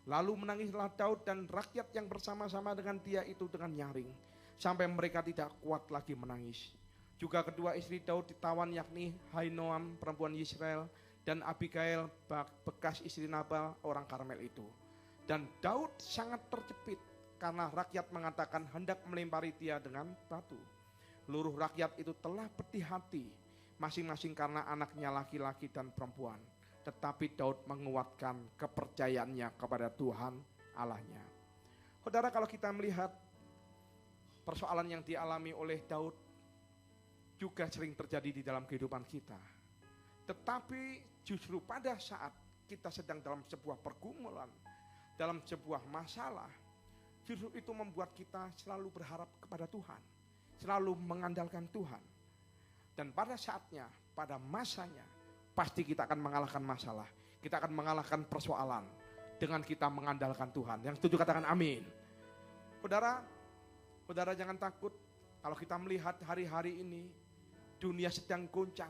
Lalu menangislah Daud dan rakyat yang bersama-sama dengan dia itu dengan nyaring, sampai mereka tidak kuat lagi menangis. Juga kedua istri Daud ditawan, yakni Ahinoam perempuan Yisrael dan Abigail bekas istri Nabal orang Karmel itu. Dan Daud sangat terjepit karena rakyat mengatakan hendak melempari dia dengan batu. Seluruh rakyat itu telah pedih hati, masing-masing karena anaknya laki-laki dan perempuan. Tetapi Daud menguatkan kepercayaannya kepada Tuhan Allahnya. Saudara, kalau kita melihat persoalan yang dialami oleh Daud juga sering terjadi di dalam kehidupan kita. Tetapi justru pada saat kita sedang dalam sebuah pergumulan, dalam sebuah masalah, justru itu membuat kita selalu berharap kepada Tuhan, selalu mengandalkan Tuhan. Dan pada saatnya, pada masanya, pasti kita akan mengalahkan masalah. Kita akan mengalahkan persoalan dengan kita mengandalkan Tuhan. Yang setuju katakan amin. Saudara jangan takut kalau kita melihat hari-hari ini dunia sedang goncang,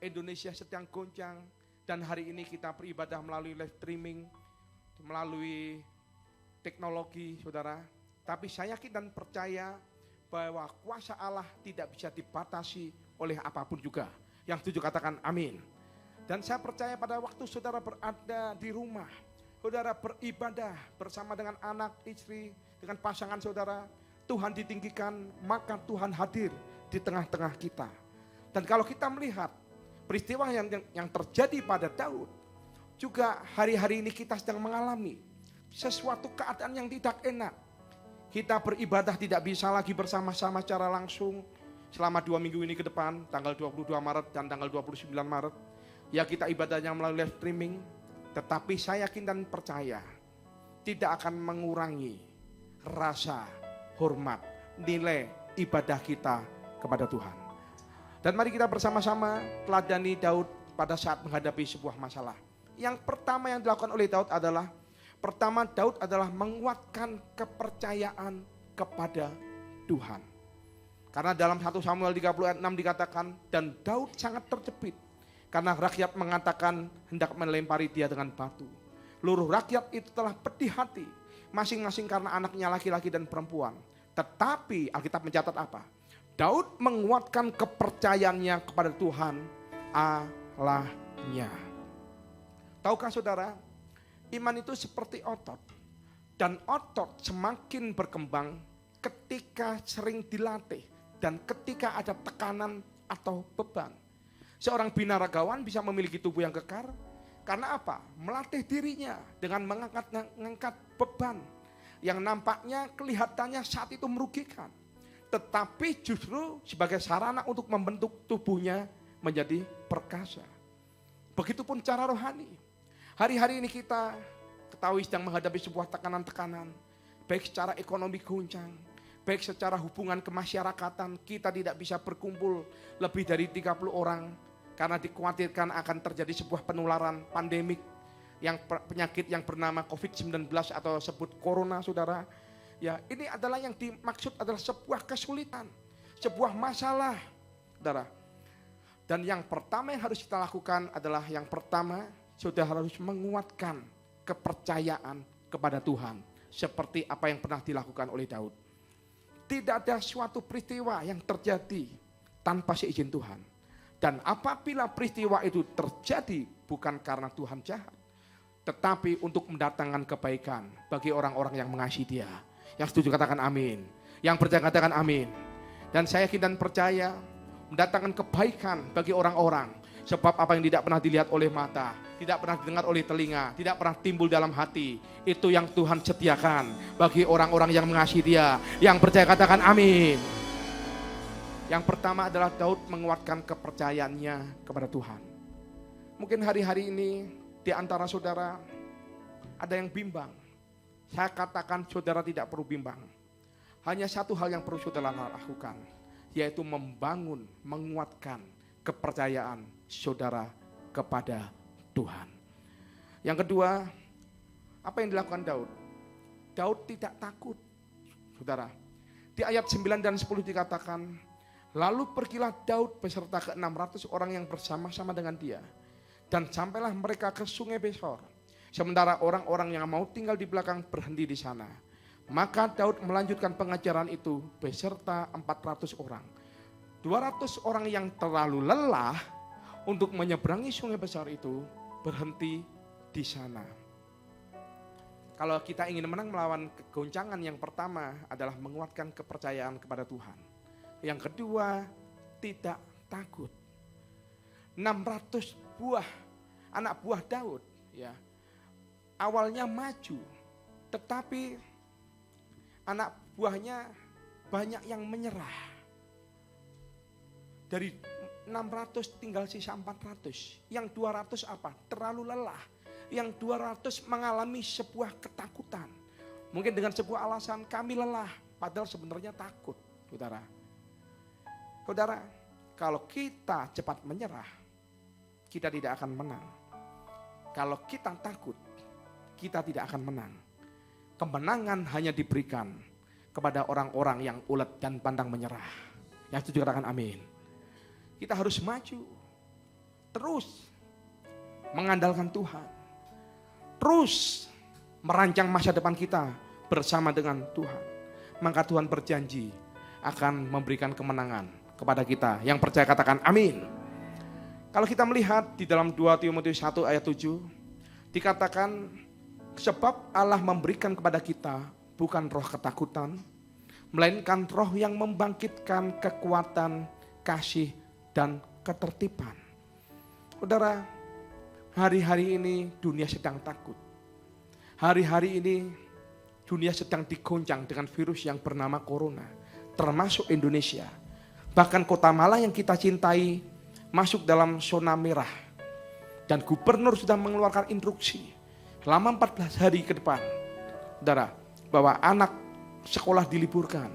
Indonesia sedang goncang, dan hari ini kita beribadah melalui live streaming, melalui teknologi, saudara. Tapi saya yakin dan percaya bahwa kuasa Allah tidak bisa dibatasi oleh apapun juga. Yang setuju katakan amin. Dan saya percaya pada waktu saudara berada di rumah, saudara beribadah bersama dengan anak, istri, dengan pasangan saudara, Tuhan ditinggikan, maka Tuhan hadir di tengah-tengah kita. Dan kalau kita melihat peristiwa yang terjadi pada Daud, juga hari-hari ini kita sedang mengalami. sesuatu keadaan yang tidak enak. Kita beribadah tidak bisa lagi bersama-sama secara langsung selama 2 minggu ini ke depan, tanggal 22 Maret dan tanggal 29 Maret. Ya kita ibadahnya melalui live streaming, tetapi saya yakin dan percaya tidak akan mengurangi rasa hormat, nilai ibadah kita kepada Tuhan. Dan mari kita bersama-sama teladani Daud pada saat menghadapi sebuah masalah. Yang pertama yang dilakukan oleh Daud adalah, Daud adalah menguatkan kepercayaan kepada Tuhan. Karena dalam 1 Samuel 30 ayat 6 dikatakan, dan Daud sangat terjepit karena rakyat mengatakan hendak melempari dia dengan batu. Seluruh rakyat itu telah pedih hati, masing-masing karena anaknya laki-laki dan perempuan. Tetapi Alkitab mencatat apa? Daud menguatkan kepercayaannya kepada Tuhan Allahnya. Tahukah saudara, iman itu seperti otot. Dan otot semakin berkembang ketika sering dilatih dan ketika ada tekanan atau beban. Seorang binaragawan bisa memiliki tubuh yang kekar karena apa? Melatih dirinya dengan mengangkat beban yang nampaknya kelihatannya saat itu merugikan. Tetapi justru sebagai sarana untuk membentuk tubuhnya menjadi perkasa. Begitupun cara rohani. Hari-hari ini kita ketahui sedang menghadapi sebuah tekanan-tekanan. Baik secara ekonomi goncang, baik secara hubungan kemasyarakatan. Kita tidak bisa berkumpul lebih dari 30 orang. Karena dikhawatirkan akan terjadi sebuah penularan pandemik. Penyakit yang bernama COVID-19 atau sebut corona, saudara. Ya, ini adalah yang dimaksud adalah sebuah kesulitan, sebuah masalah, saudara. Dan yang pertama yang harus kita lakukan adalah yang pertama, saudara harus menguatkan kepercayaan kepada Tuhan. Seperti apa yang pernah dilakukan oleh Daud. Tidak ada suatu peristiwa yang terjadi tanpa seizin Tuhan. Dan apabila peristiwa itu terjadi bukan karena Tuhan jahat, tetapi untuk mendatangkan kebaikan bagi orang-orang yang mengasihi Dia. Yang setuju katakan amin. Yang percaya katakan amin. Dan saya yakin dan percaya mendatangkan kebaikan bagi orang-orang. Sebab apa yang tidak pernah dilihat oleh mata, tidak pernah didengar oleh telinga, tidak pernah timbul dalam hati, itu yang Tuhan sediakan bagi orang-orang yang mengasihi Dia. Yang percaya katakan amin. Yang pertama adalah Daud menguatkan kepercayaannya kepada Tuhan. Mungkin hari-hari ini di antara saudara ada yang bimbang. Saya katakan saudara tidak perlu bimbang. Hanya satu hal yang perlu saudara lakukan, yaitu membangun, menguatkan kepercayaan saudara kepada Tuhan. Yang kedua, apa yang dilakukan Daud? Daud tidak takut, saudara. Di ayat 9 dan 10 dikatakan, lalu pergilah Daud beserta ke-600 orang yang bersama-sama dengan dia. Dan sampailah mereka ke sungai Besor. Sementara orang-orang yang mau tinggal di belakang berhenti di sana. Maka Daud melanjutkan pengajaran itu beserta 400 orang. 200 orang yang terlalu lelah untuk menyeberangi sungai besar itu berhenti di sana. Kalau kita ingin menang melawan kegoncangan, yang pertama adalah menguatkan kepercayaan kepada Tuhan. Yang kedua, tidak takut. 600 anak buah Daud, ya, awalnya maju, tetapi anak buahnya banyak yang menyerah. Dari 600 tinggal sisa 400. Yang 200 apa? Terlalu lelah. Yang 200 mengalami sebuah ketakutan. Mungkin dengan sebuah alasan, kami lelah, padahal sebenarnya takut, saudara. Saudara, kalau kita cepat menyerah, kita tidak akan menang. Kalau kita takut, kita tidak akan menang. Kemenangan hanya diberikan kepada orang-orang yang ulet dan pandang menyerah. Yang setuju katakan amin. Kita harus maju, terus mengandalkan Tuhan, terus merancang masa depan kita bersama dengan Tuhan. Maka Tuhan berjanji akan memberikan kemenangan kepada kita. Yang percaya katakan amin. Kalau kita melihat di dalam 2 Timotius 1 ayat 7, dikatakan sebab Allah memberikan kepada kita bukan roh ketakutan, melainkan roh yang membangkitkan kekuatan, kasih, dan ketertiban. Saudara, hari-hari ini dunia sedang takut. Hari-hari ini dunia sedang digoncang dengan virus yang bernama corona, termasuk Indonesia. Bahkan Kota Malang yang kita cintai masuk dalam zona merah. Dan gubernur sudah mengeluarkan instruksi selama 14 hari ke depan, saudara, bahwa anak sekolah diliburkan.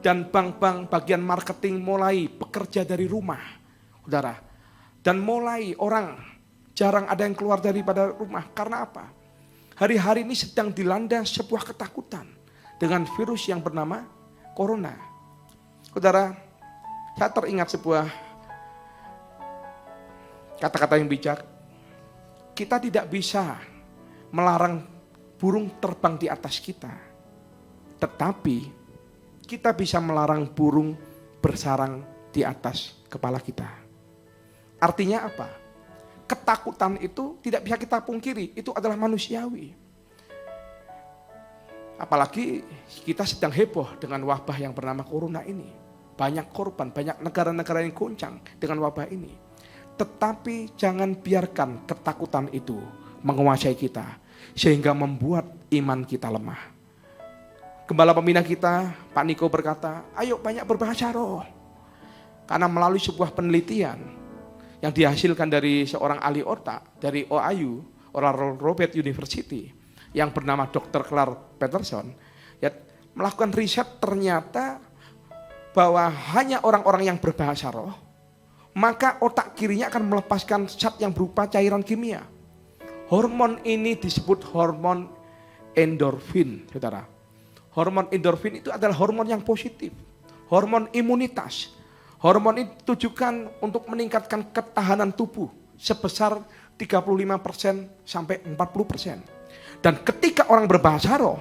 Dan bank-bank bagian marketing mulai bekerja dari rumah, saudara. Dan mulai orang jarang ada yang keluar daripada rumah. Karena apa? Hari-hari ini sedang dilanda sebuah ketakutan dengan virus yang bernama corona. Saudara, saya teringat sebuah kata-kata yang bijak. Kita tidak bisa melarang burung terbang di atas kita. Tetapi kita bisa melarang burung bersarang di atas kepala kita. Artinya apa? Ketakutan itu tidak bisa kita pungkiri, itu adalah manusiawi. Apalagi kita sedang heboh dengan wabah yang bernama corona ini. Banyak korban, banyak negara-negara yang goncang dengan wabah ini. Tetapi jangan biarkan ketakutan itu menguasai kita sehingga membuat iman kita lemah. Gembala pembina kita, Pak Niko berkata, ayo banyak berbahasa roh. Karena melalui sebuah penelitian yang dihasilkan dari seorang ahli otak dari OAU, Oral Roberts University, yang bernama Dr. Clark Peterson, ya, melakukan riset ternyata bahwa hanya orang-orang yang berbahasa roh, maka otak kirinya akan melepaskan zat yang berupa cairan kimia. Hormon ini disebut hormon endorfin, saudara. Hormon endorfin itu adalah hormon yang positif, hormon imunitas. Hormon itu ditujukan untuk meningkatkan ketahanan tubuh sebesar 35% sampai 40%. Dan ketika orang berbahasa roh,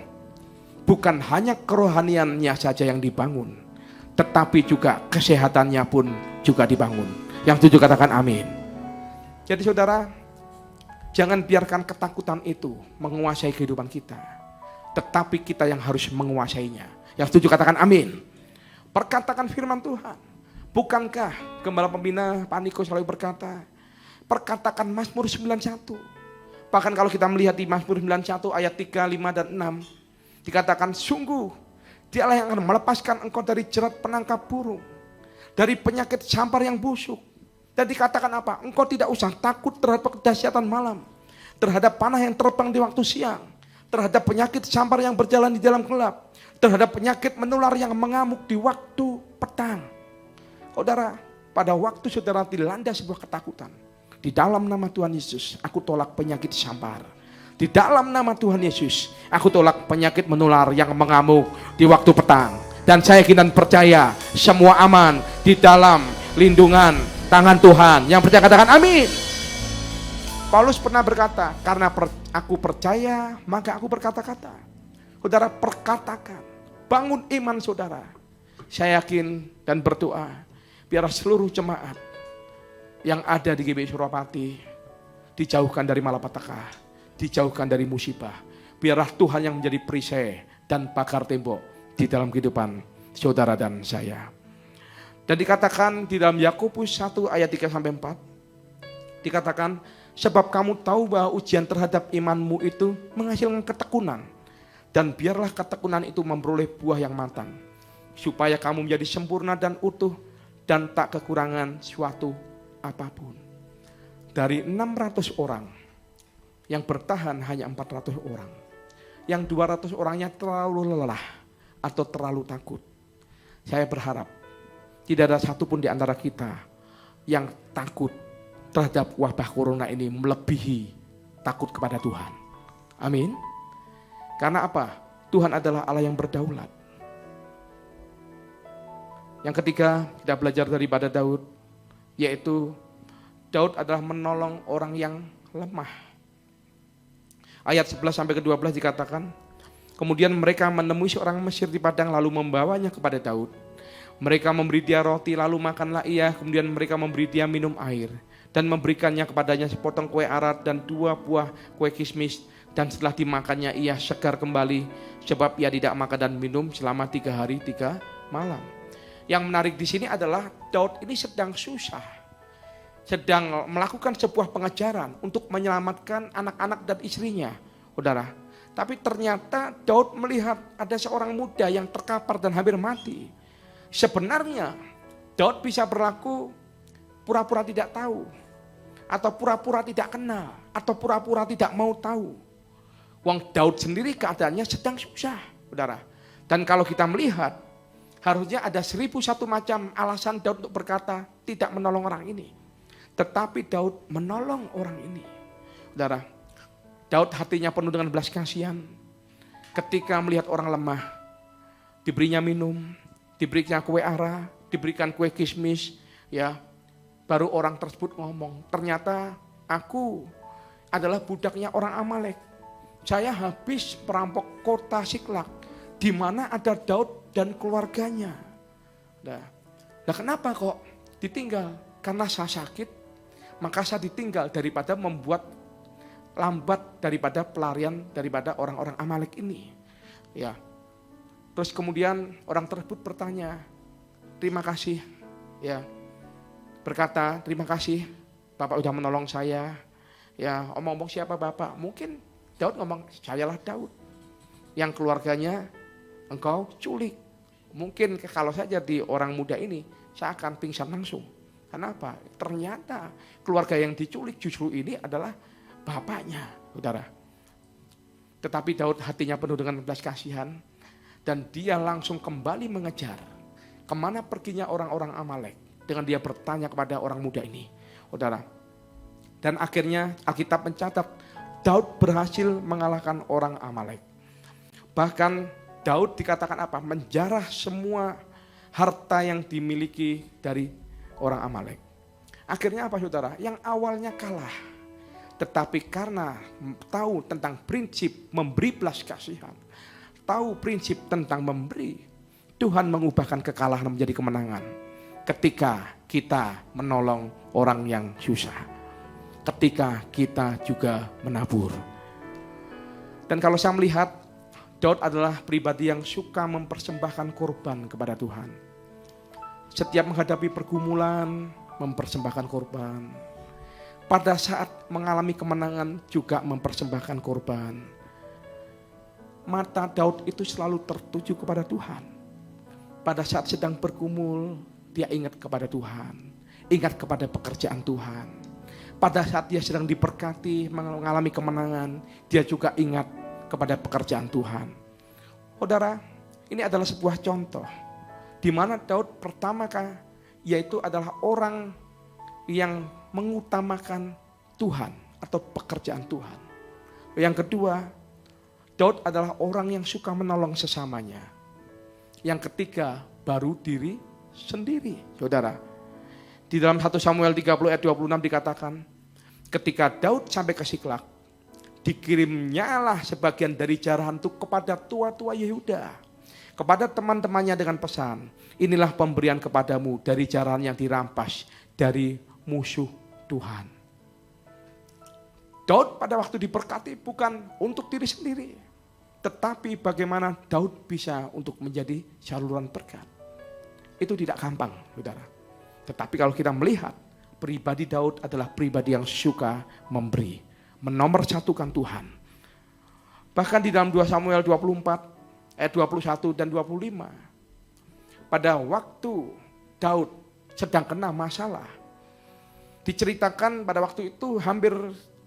bukan hanya kerohaniannya saja yang dibangun, tetapi juga kesehatannya pun juga dibangun. Yang setuju katakan amin. Jadi saudara, jangan biarkan ketakutan itu menguasai kehidupan kita. Tetapi kita yang harus menguasainya. Yang setuju katakan amin. Perkatakan firman Tuhan. Bukankah gembala pembina Pak Niko selalu berkata, perkatakan Mazmur 91. Bahkan kalau kita melihat di Mazmur 91 ayat 3, 5, dan 6. Dikatakan sungguh Dialah yang akan melepaskan engkau dari jerat penangkap burung, dari penyakit sampar yang busuk. Dan dikatakan apa? Engkau tidak usah takut terhadap kedahsyatan malam, terhadap panah yang terbang di waktu siang, terhadap penyakit sampar yang berjalan di dalam gelap, terhadap penyakit menular yang mengamuk di waktu petang. Saudara, pada waktu saudara dilanda sebuah ketakutan, di dalam nama Tuhan Yesus, aku tolak penyakit sampar. Di dalam nama Tuhan Yesus, aku tolak penyakit menular yang mengamuk di waktu petang. Dan saya yakin dan percaya, semua aman di dalam lindungan tangan Tuhan. Yang percaya katakan amin. Paulus pernah berkata, karena aku percaya, maka aku berkata-kata. Saudara, perkatakan, bangun iman saudara. Saya yakin dan berdoa, biar seluruh jemaat yang ada di GBI Surapati dijauhkan dari malapetaka, dijauhkan dari musibah. Biarlah Tuhan yang menjadi perisai dan pagar tembok di dalam kehidupan saudara dan saya. Dan dikatakan di dalam Yakobus 1 ayat 3-4, dikatakan, sebab kamu tahu bahwa ujian terhadap imanmu itu menghasilkan ketekunan. Dan biarlah ketekunan itu memperoleh buah yang matang, supaya kamu menjadi sempurna dan utuh, dan tak kekurangan suatu apapun. Dari 600 orang, yang bertahan hanya 400 orang. Yang 200 orangnya terlalu lelah atau terlalu takut. Saya berharap tidak ada satupun di antara kita yang takut terhadap wabah corona ini melebihi takut kepada Tuhan. Amin. Karena apa? Tuhan adalah Allah yang berdaulat. Yang ketiga, kita belajar daripada Daud, yaitu Daud adalah menolong orang yang lemah. Ayat 11-12 dikatakan, kemudian mereka menemui seorang Mesir di padang lalu membawanya kepada Daud. Mereka memberi dia roti lalu makanlah ia, kemudian mereka memberi dia minum air. Dan memberikannya kepadanya sepotong kue arat dan 2 buah kue kismis. Dan setelah dimakannya ia segar kembali, sebab ia tidak makan dan minum selama 3 hari 3 malam. Yang menarik di sini adalah Daud ini sedang susah, sedang melakukan sebuah pengejaran untuk menyelamatkan anak-anak dan istrinya. Saudara, Tapi ternyata Daud melihat ada seorang muda yang terkapar dan hampir mati. Sebenarnya Daud bisa berlaku pura-pura tidak tahu, atau pura-pura tidak kenal, atau pura-pura tidak mau tahu. Wong Daud sendiri keadaannya sedang susah, saudara. Dan kalau kita melihat, harusnya ada 1001 macam alasan Daud untuk berkata tidak menolong orang ini. Tetapi Daud menolong orang ini. Saudara, Daud hatinya penuh dengan belas kasihan. Ketika melihat orang lemah, diberinya minum, diberikan kue ara, diberikan kue kismis, ya, baru orang tersebut ngomong, ternyata aku adalah budaknya orang Amalek. Saya habis perampok kota Siklak, di mana ada Daud dan keluarganya. Nah, kenapa kok ditinggal? Karena saya sakit, maka saya ditinggal daripada membuat lambat daripada pelarian daripada orang-orang Amalek ini. Ya. Terus kemudian orang tersebut bertanya, terima kasih, ya, berkata terima kasih Bapak udah menolong saya. Ya, omong-omong siapa Bapak? Mungkin Daud ngomong, sayalah Daud yang keluarganya engkau culik. Mungkin kalau saya jadi orang muda ini, saya akan pingsan langsung. Kenapa? Ternyata keluarga yang diculik justru ini adalah bapaknya, saudara. Tetapi Daud hatinya penuh dengan belas kasihan, dan dia langsung kembali mengejar kemana perginya orang-orang Amalek. Dengan dia bertanya kepada orang muda ini, saudara. Dan akhirnya Alkitab mencatat Daud berhasil mengalahkan orang Amalek. Bahkan Daud dikatakan apa? Menjarah semua harta yang dimiliki dari orang Amalek. Akhirnya apa saudara? Yang awalnya kalah. Tetapi karena tahu tentang prinsip memberi belas kasihan, tahu prinsip tentang memberi, Tuhan mengubahkan kekalahan menjadi kemenangan. Ketika kita menolong orang yang susah. Ketika kita juga menabur. Dan kalau saya melihat, Daud adalah pribadi yang suka mempersembahkan korban kepada Tuhan. Setiap menghadapi pergumulan, mempersembahkan korban. Pada saat mengalami kemenangan juga mempersembahkan korban. Mata Daud itu selalu tertuju kepada Tuhan. Pada saat sedang bergumul, dia ingat kepada Tuhan. Ingat kepada pekerjaan Tuhan. Pada saat dia sedang diberkati, mengalami kemenangan, dia juga ingat kepada pekerjaan Tuhan. Saudara, ini adalah sebuah contoh. Di mana Daud pertama yaitu adalah orang yang mengutamakan Tuhan atau pekerjaan Tuhan. Yang kedua, Daud adalah orang yang suka menolong sesamanya. Yang ketiga, baru diri sendiri. Saudara, di dalam 1 Samuel 30 ayat 26 dikatakan, ketika Daud sampai ke Siklak, dikirimnyalah sebagian dari jarahan itu kepada tua-tua Yehuda, kepada teman-temannya dengan pesan, inilah pemberian kepadamu dari jarahan yang dirampas dari musuh Tuhan. Daud pada waktu diberkati bukan untuk diri sendiri, tetapi bagaimana Daud bisa untuk menjadi saluran berkat. Itu tidak gampang, saudara. Tetapi kalau kita melihat, pribadi Daud adalah pribadi yang suka memberi, menomorsatukan Tuhan. Bahkan di dalam 2 Samuel 24 ayat 21 dan 25, pada waktu Daud sedang kena masalah, diceritakan pada waktu itu hampir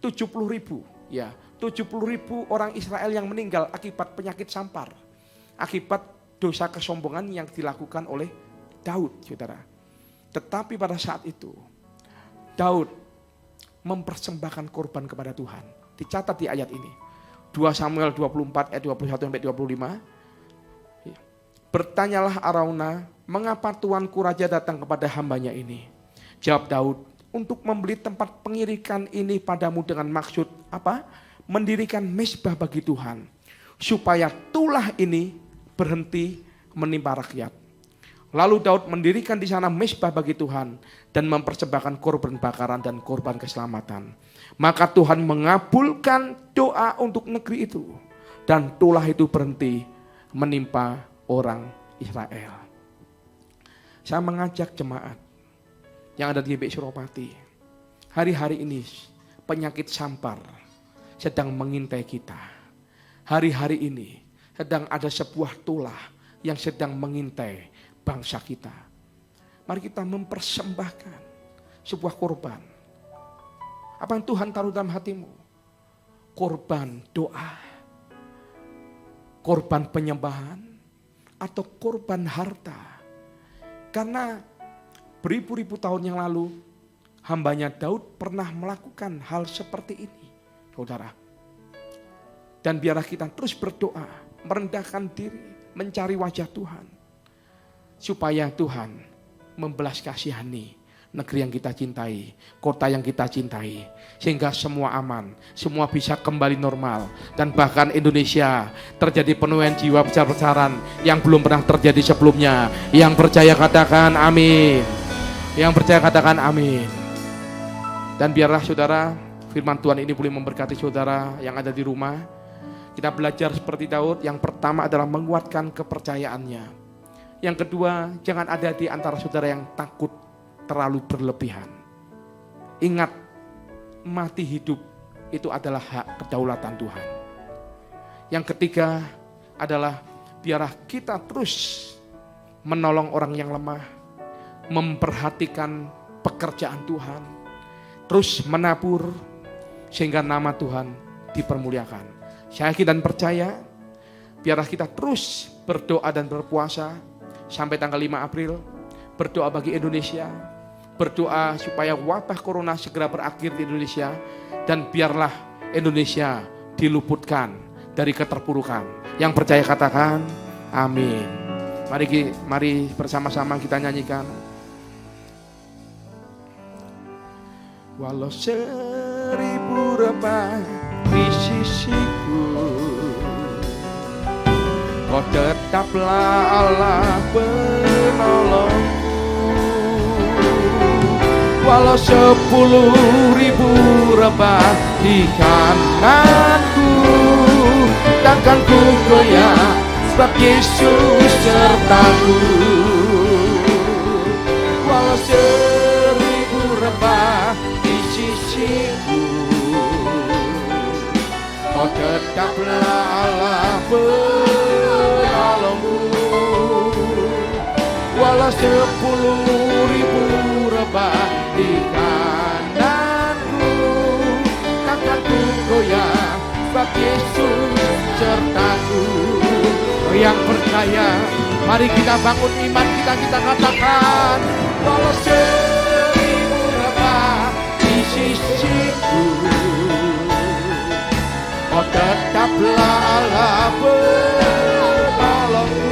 70.000, ya, 70.000 orang Israel yang meninggal akibat penyakit sampar, akibat dosa kesombongan yang dilakukan oleh Daud, saudara. Tetapi pada saat itu, Daud mempersembahkan korban kepada Tuhan. Dicatat di ayat ini. 2 Samuel 24 ayat 21 sampai 25. Bertanyalah Arauna, mengapa tuanku raja datang kepada hambanya ini? Jawab Daud, untuk membeli tempat pengirikan ini padamu dengan maksud apa? Mendirikan mezbah bagi Tuhan. Supaya tulah ini berhenti menimpa rakyat. Lalu Daud mendirikan di sana mezbah bagi Tuhan dan mempersembahkan korban bakaran dan korban keselamatan. Maka Tuhan mengabulkan doa untuk negeri itu dan tulah itu berhenti menimpa orang Israel. Saya mengajak jemaat yang ada di GBI Suropati, hari-hari ini penyakit sampar sedang mengintai kita. hari-hari ini sedang ada sebuah tulah yang sedang mengintai bangsa kita. Mari kita mempersembahkan sebuah korban. Apa yang Tuhan taruh dalam hatimu? Korban doa, korban penyembahan, atau korban harta. Karena beribu-ribu tahun yang lalu, hambanya Daud pernah melakukan hal seperti ini, saudara. Dan biarlah kita terus berdoa, merendahkan diri, mencari wajah Tuhan. Supaya Tuhan membelas kasihani negeri yang kita cintai, kota yang kita cintai. Sehingga semua aman, semua bisa kembali normal. Dan bahkan Indonesia terjadi penuaian jiwa besar-besaran yang belum pernah terjadi sebelumnya. Yang percaya katakan amin. Yang percaya katakan amin. Dan biarlah saudara, firman Tuhan ini boleh memberkati saudara yang ada di rumah. Kita belajar seperti Daud, yang pertama adalah menguatkan kepercayaannya. Yang kedua, jangan ada di antara saudara yang takut terlalu berlebihan. Ingat, mati hidup itu adalah hak kedaulatan Tuhan. Yang ketiga adalah biarlah kita terus menolong orang yang lemah, memperhatikan pekerjaan Tuhan, terus menabur sehingga nama Tuhan dipermuliakan. Saya yakin dan percaya, biarlah kita terus berdoa dan berpuasa sampai tanggal 5 April. Berdoa bagi Indonesia, berdoa supaya wabah corona segera berakhir di Indonesia. Dan biarlah Indonesia diluputkan dari keterpurukan. Yang percaya katakan amin. Mari bersama-sama kita nyanyikan. Walau 1000 rebah di sisiku, Kau tetaplah Allah penolongku. Walau 10.000 rebah di kananku, takkan ku goyah sebab Yesus sertaku. Walau 1000 rebah di sisiku, Kau tetaplah Allah penolongku. Walau 10.000 rebah di kananku, takkan ku goyah sebab Yesus sertaku. Yang percaya, mari kita bangun iman kita katakan. Walau 1000 rebah di sisiku, Kau tetaplah Allah penolongku.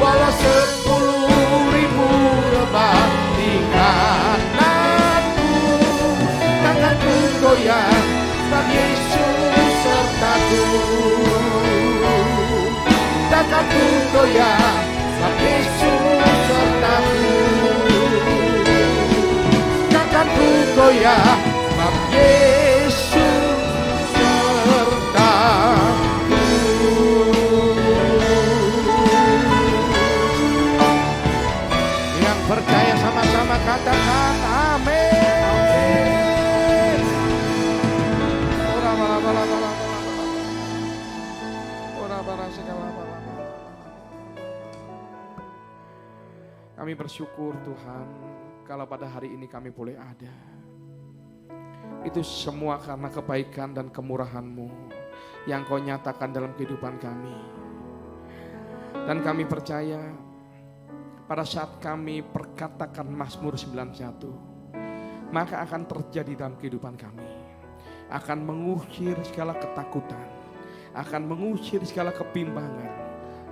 Walau 10.000 rebah di kananku, takkan ku goyah sebab Yesus sertaku. Takkan ku goyah sebab Yesus sertaku. Takkan ku goyah sebab Yesus. Yang percaya sama-sama katakan amin. Kami bersyukur Tuhan, kalau pada hari ini kami boleh ada. Itu semua karena kebaikan dan kemurahan-Mu yang Kau nyatakan dalam kehidupan kami. Dan kami percaya pada saat kami perkatakan Mazmur 91, maka akan terjadi dalam kehidupan kami. Akan mengusir segala ketakutan, akan mengusir segala kebimbangan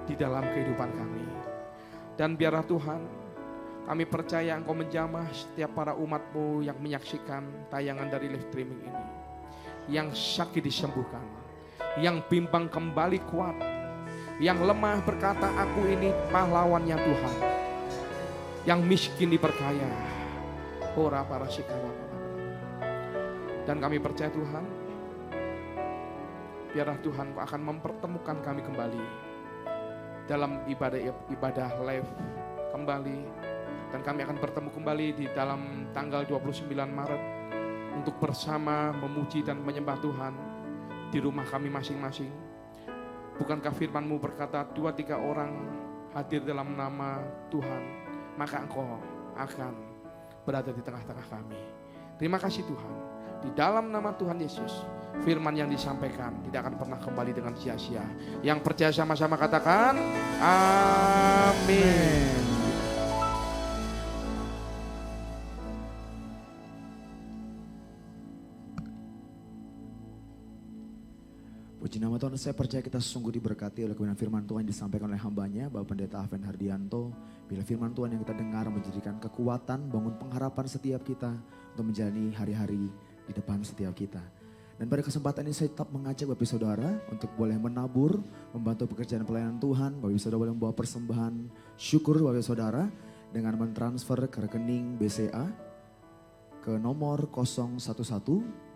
di dalam kehidupan kami. Dan biarlah Tuhan, kami percaya Engkau menjamah setiap para umat-Mu yang menyaksikan tayangan dari live streaming ini. Yang sakit disembuhkan, yang bimbang kembali kuat, yang lemah berkata aku ini pahlawannya Tuhan, yang miskin diperkaya. Ora para sikala. Dan kami percaya Tuhan, biarlah Tuhan Kau akan mempertemukan kami kembali dalam ibadah live kembali. Dan kami akan bertemu kembali di dalam tanggal 29 Maret untuk bersama memuji dan menyembah Tuhan di rumah kami masing-masing. Bukankah firman-Mu berkata 2-3 orang hadir dalam nama Tuhan, maka Engkau akan berada di tengah-tengah kami. Terima kasih Tuhan. Di dalam nama Tuhan Yesus, firman yang disampaikan tidak akan pernah kembali dengan sia-sia. Yang percaya sama-sama katakan, amin. Puji nama Tuhan, saya percaya kita sungguh diberkati oleh kebenaran firman Tuhan yang disampaikan oleh hambanya, Bapak Pendeta Aven Hardianto. Bila firman Tuhan yang kita dengar menjadikan kekuatan, bangun pengharapan setiap kita untuk menjalani hari-hari di depan setiap kita. Dan pada kesempatan ini saya tetap mengajak Bapak Saudara untuk boleh menabur, membantu pekerjaan pelayanan Tuhan. Bapak Saudara boleh membawa persembahan syukur Bapak Saudara dengan mentransfer ke rekening BCA ke nomor 011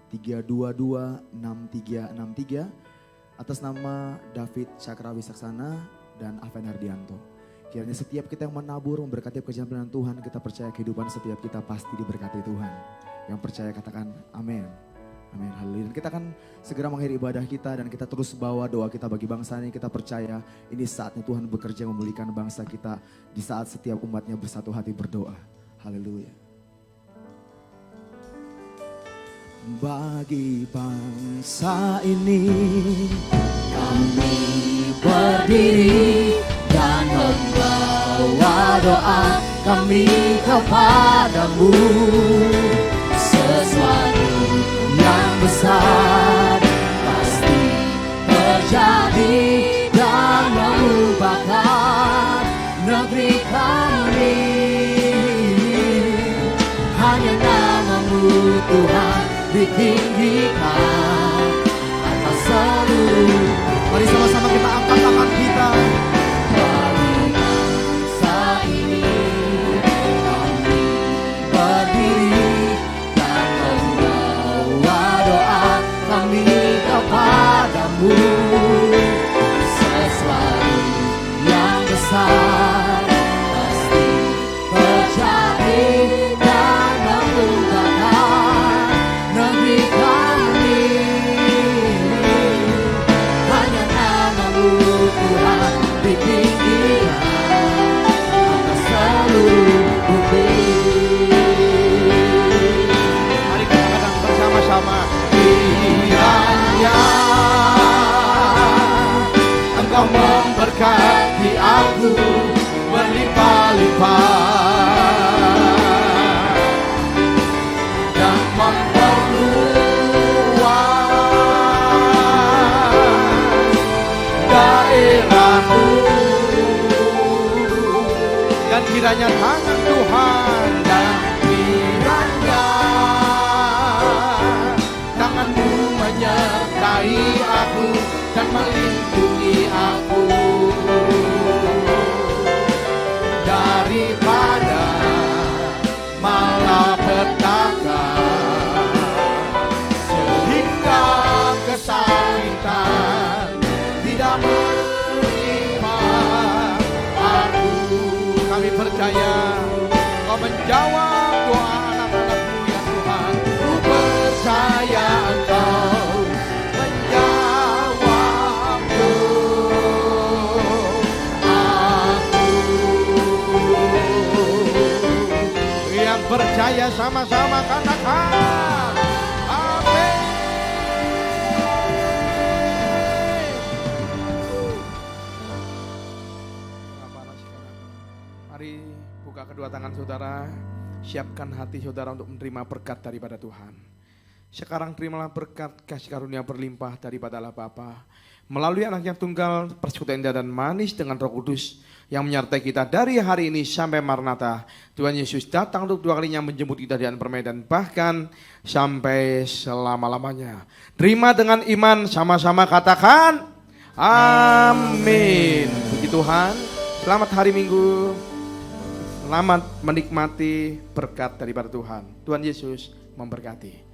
322 6363 atas nama David Cakra Wisaksana dan Aven Hardianto. Kiranya setiap kita yang menabur memberkati pekerjaan pelayanan Tuhan, kita percaya kehidupan setiap kita pasti diberkati Tuhan. Yang percaya katakan amin. Amin. Haleluya. Dan kita akan segera mengakhiri ibadah kita dan kita terus bawa doa kita bagi bangsa ini. Kita percaya ini saatnya Tuhan bekerja memulihkan bangsa kita di saat setiap umatnya bersatu hati berdoa. Haleluya. Bagi bangsa ini kami berdiri dan membawa doa kami kepadamu. Sesuatu yang besar pasti terjadi dan mengubahkan negeri kami. Hanya nama-Mu Tuhan ditinggikan atas seluruh. Mari sama-sama kita angkat tangan kita. Bagi bangsa ini kami berdiri dan membawa doa kami kepadamu. Sesuatu yang besar pasti terjadi dan mengubahkan negeri kami. Hanya nama-Mu Tuhan ditinggikan atas seluruh bumi. Mari kita katakan bersama-sama. Kiranya Engkau memberkati aku berlimpah-limpah dan memperluas daerah-Mu. Dan kiranya tangan Tuhan, Dan kiranya tangan-Mu menyertai aku dan melindungi aku daripada malapetaka sehingga kesakitan tidak menimpa aku. Kami percaya Kau menjawab doa anak-anak-Mu ya Tuhan. Ku percaya Engkau menjawab doaku. Yang percaya sama-sama katakan amin. Mari buka kedua tangan saudara, siapkan hati saudara untuk menerima berkat daripada Tuhan. Sekarang terimalah berkat kasih karunia berlimpah daripada Allah Bapa melalui anaknya tunggal, persekutuan indah dan manis dengan Roh Kudus yang menyertai kita dari hari ini sampai Maranatha. Tuhan Yesus datang untuk 2 kalinya menjemput kita di permainan, bahkan sampai selama-lamanya. Terima dengan iman, sama-sama katakan amin. Puji Tuhan, selamat hari Minggu, selamat menikmati berkat daripada Tuhan. Tuhan Yesus memberkati.